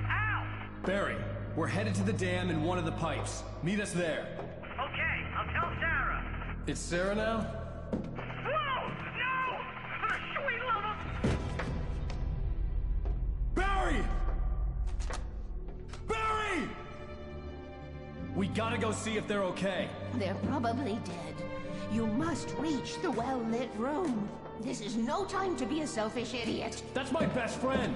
Al! Barry, we're headed to the dam in one of the pipes. Meet us there. Okay, I'll tell Sarah. It's Sarah now? Whoa! No! For the sweet love of... Barry! Barry! We gotta go see if they're okay. They're probably dead. You must reach the well-lit room. This is no time to be a selfish idiot. That's my best friend!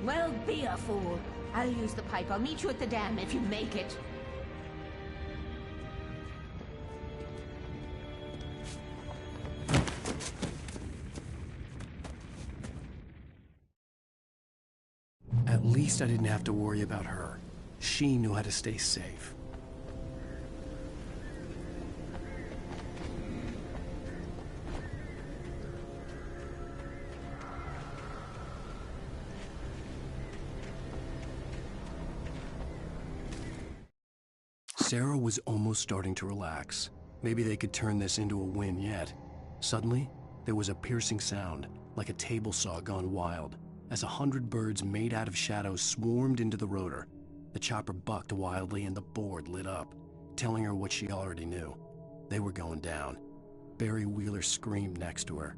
Well, be a fool. I'll use the pipe. I'll meet you at the dam if you make it. At least I didn't have to worry about her. She knew how to stay safe. Sarah was almost starting to relax. Maybe they could turn this into a win yet. Suddenly, there was a piercing sound, like a table saw gone wild, as 100 birds made out of shadows swarmed into the rotor. The chopper bucked wildly and the board lit up, telling her what she already knew. They were going down. Barry Wheeler screamed next to her.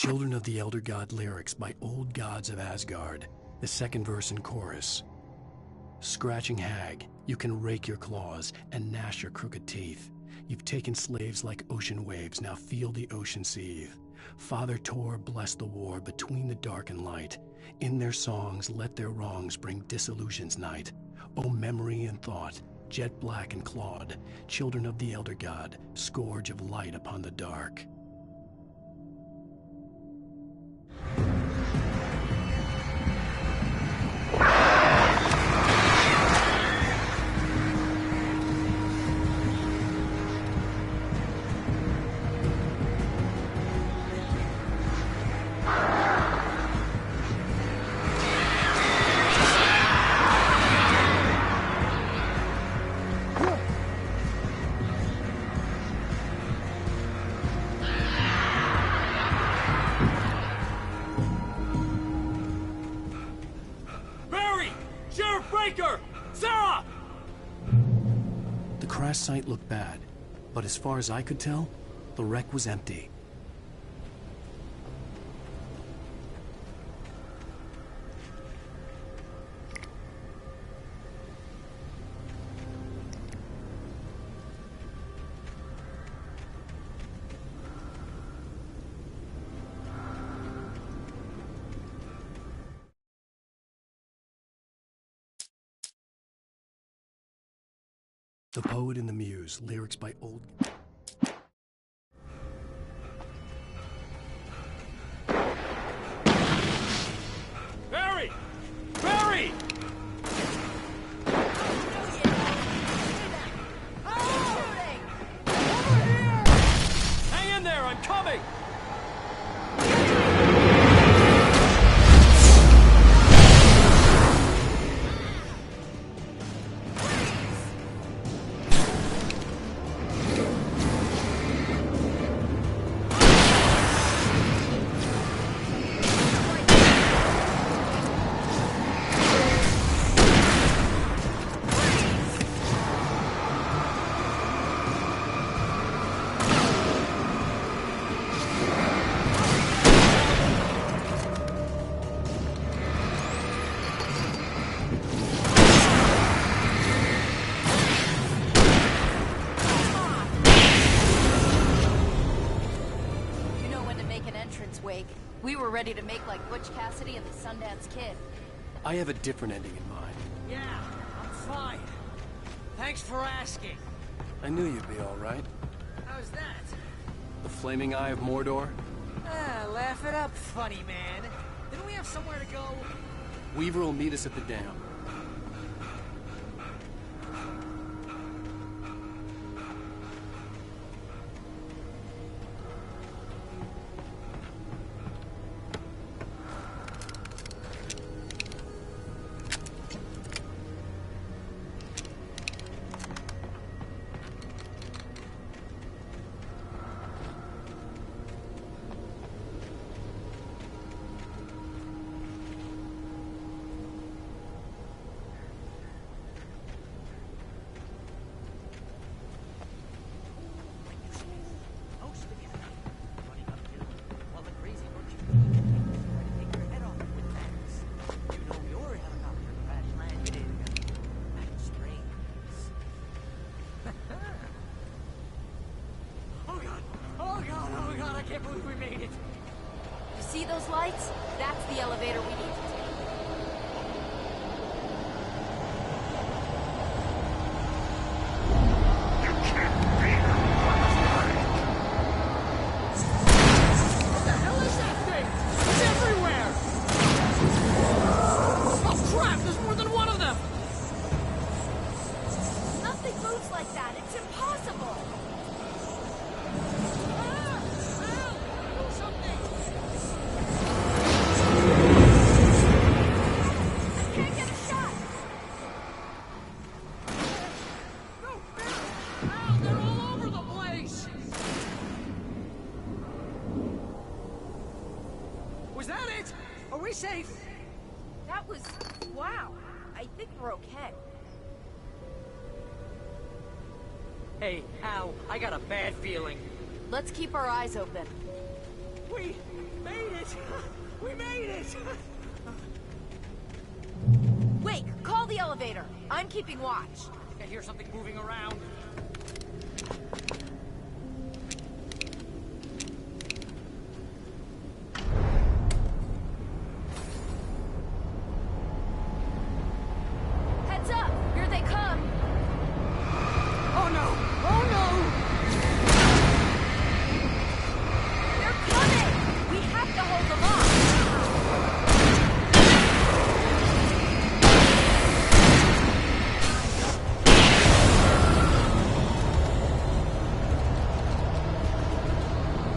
Children of the Elder God lyrics by Old Gods of Asgard, the second verse and chorus. Scratching hag, you can rake your claws and gnash your crooked teeth. You've taken slaves like ocean waves, now feel the ocean seethe. Father Tor bless the war between the dark and light. In their songs let their wrongs bring disillusion's night. O memory and thought, jet black and clawed, children of the Elder God, scourge of light upon the dark. The crash site looked bad, but as far as I could tell, the wreck was empty. The Poet and the Muse, lyrics by Old... Barry! Barry! Hang in there, I'm coming! We were ready to make like Butch Cassidy and the Sundance Kid. I have a different ending in mind. Yeah, I'm fine. Thanks for asking. I knew you'd be all right. How's that? The Flaming Eye of Mordor? Ah, laugh it up, funny man. Didn't we have somewhere to go? Weaver will meet us at the dam. See those lights? That's the elevator we need to take. What the hell is that thing? It's everywhere! Oh crap, there's more than one of them! Nothing moves like that. It's impossible. Safe. That was... wow. I think we're okay. Hey, Al, I got a bad feeling. Let's keep our eyes open. We made it! We made it! Wake, call the elevator. I'm keeping watch. I hear something moving around. Heads up! Here they come! Oh no! Oh no! They're coming! We have to hold them off!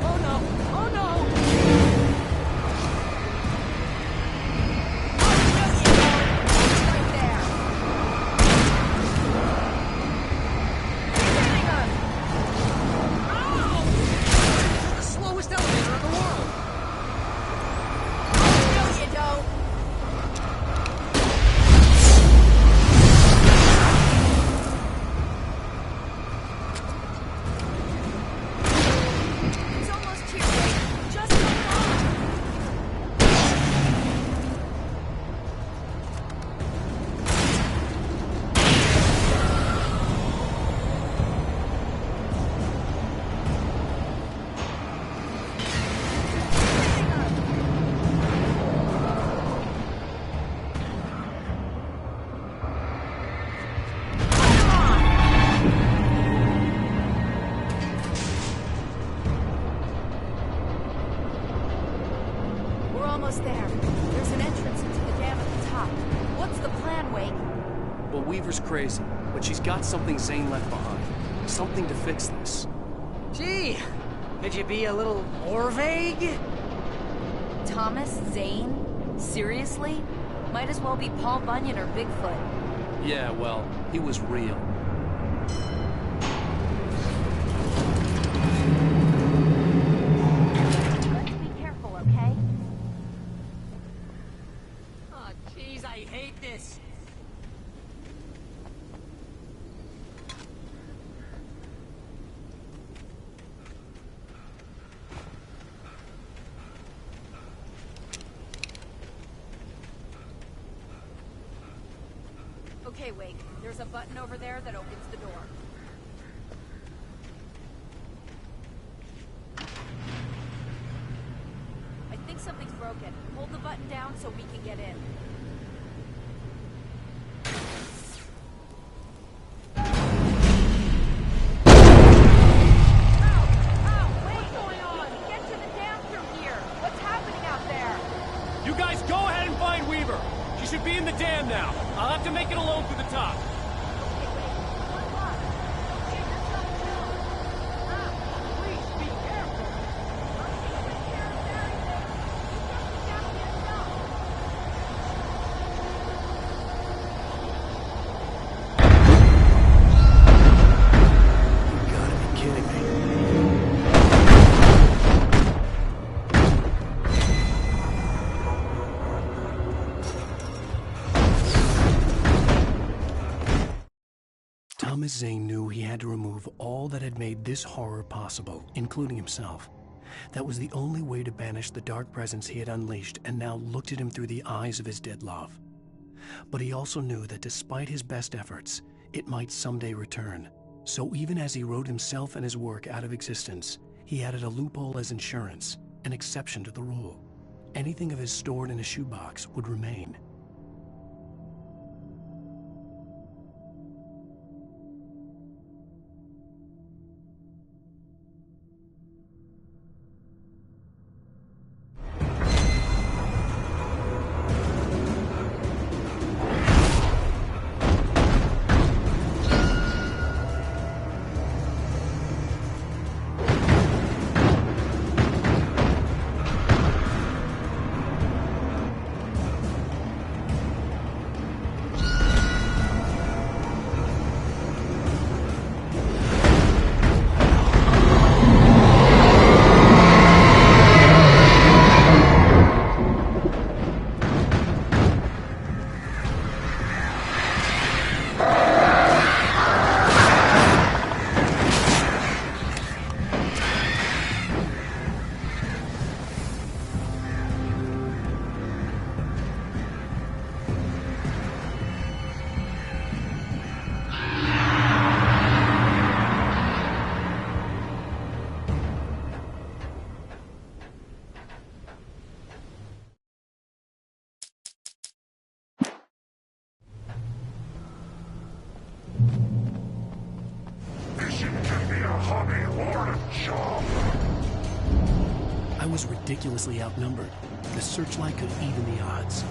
Oh no! Oh no! Right there! Hitting us! Ow! The slowest elevator in the world! No, you don't! It's almost here, Wade. Just hold on! We're almost there. There's an entrance into the dam at the top. What's the plan, Wake? Well, Weaver's crazy, but she's got something Zane left behind. Something to fix this. Gee, could you be a little more vague? Thomas Zane? Seriously? Might as well be Paul Bunyan or Bigfoot. Yeah, well, he was real. Let's be careful, okay? Oh, jeez, I hate this. Okay, Wake. There's a button over there that opens the door. I think something's broken. Hold the button down so we can get in. What's going on? Get to the dam through here. What's happening out there? You guys go ahead and find Weaver. She should be in the dam now. I'll have to make it alone through the top. You gotta be kidding me. Thomas Zane knew he had to remove all that had made this horror possible, including himself. That was the only way to banish the dark presence he had unleashed and now looked at him through the eyes of his dead love. But he also knew that despite his best efforts, it might someday return. So even as he wrote himself and his work out of existence, he added a loophole as insurance, an exception to the rule. Anything of his stored in a shoebox would remain. was ridiculously outnumbered. The searchlight could even the odds.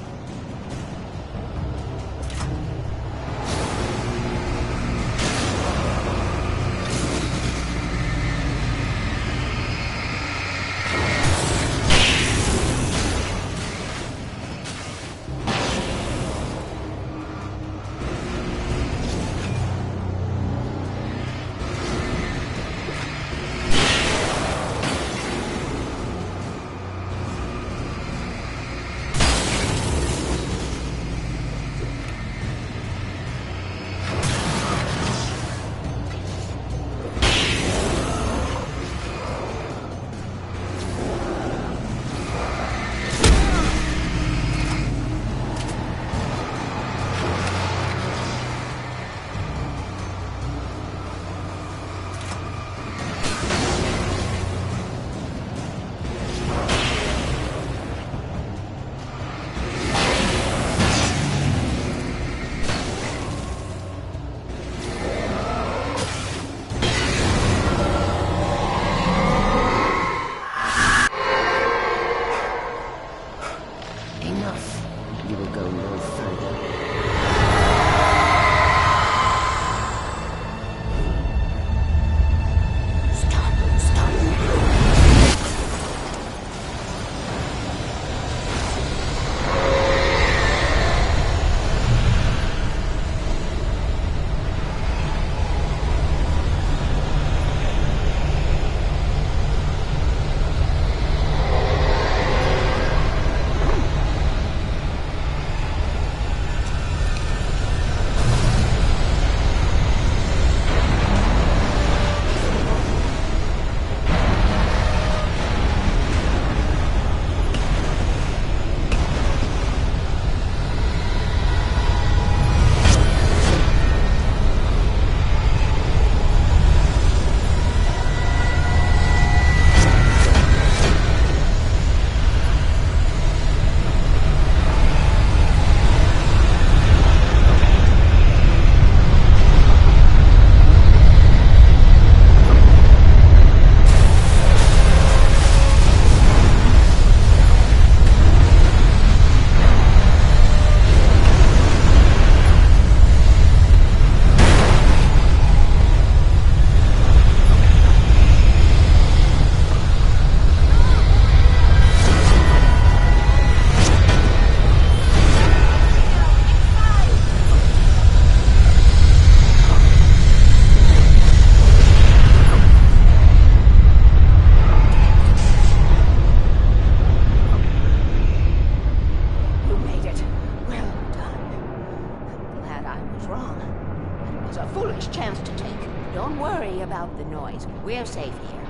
We're safe here.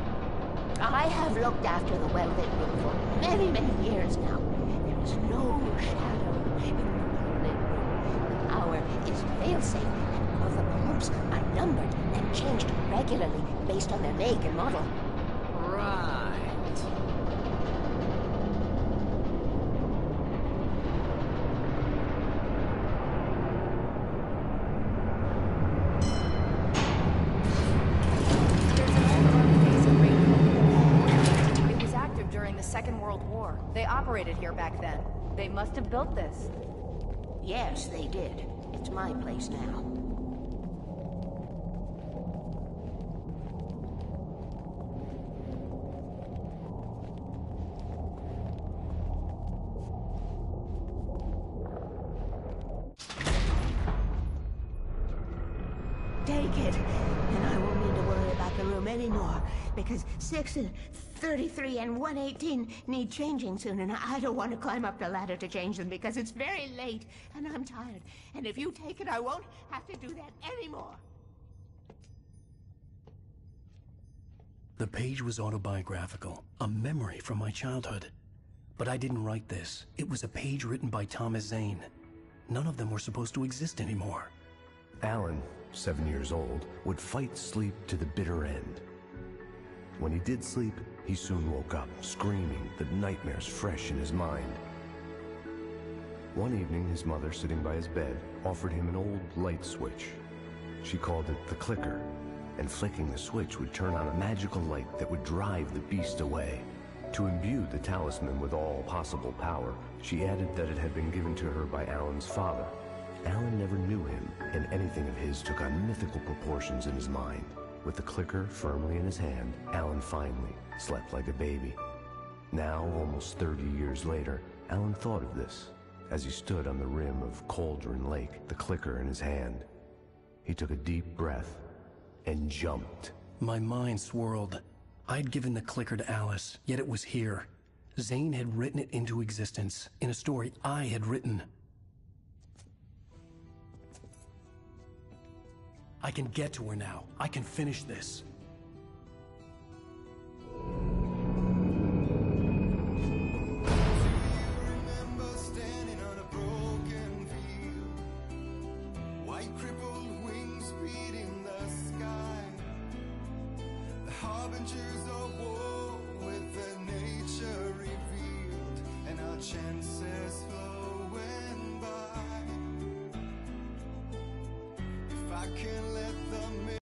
I have looked after the well-lit room for many, many years now. There is no shadow in the well-lit room. The power is fail-safe, and all the bulbs are numbered and changed regularly based on their make and model. Right. Second World War. They operated here back then. They must have built this. Yes, they did. It's my place now. Take it, and I won't need to worry about the room anymore, because 6 and 33 and 118 need changing soon, and I don't want to climb up the ladder to change them because it's very late, and I'm tired. And if you take it, I won't have to do that anymore. The page was autobiographical, a memory from my childhood. But I didn't write this. It was a page written by Thomas Zane. None of them were supposed to exist anymore. Alan, 7 years old, would fight sleep to the bitter end. When he did sleep, he soon woke up, screaming, the nightmares fresh in his mind. One evening, his mother, sitting by his bed, offered him an old light switch. She called it the clicker, and flicking the switch would turn on a magical light that would drive the beast away. To imbue the talisman with all possible power, she added that it had been given to her by Alan's father. Alan never knew him, and anything of his took on mythical proportions in his mind. With the clicker firmly in his hand, Alan finally slept like a baby. Now, almost 30 years later, Alan thought of this as he stood on the rim of Cauldron Lake, the clicker in his hand. He took a deep breath and jumped. My mind swirled. I'd given the clicker to Alice, yet it was here. Zane had written it into existence, in a story I had written. I can get to her now. I can finish this. Harbingers of war with the nature revealed and our chances flowing by. If I can let the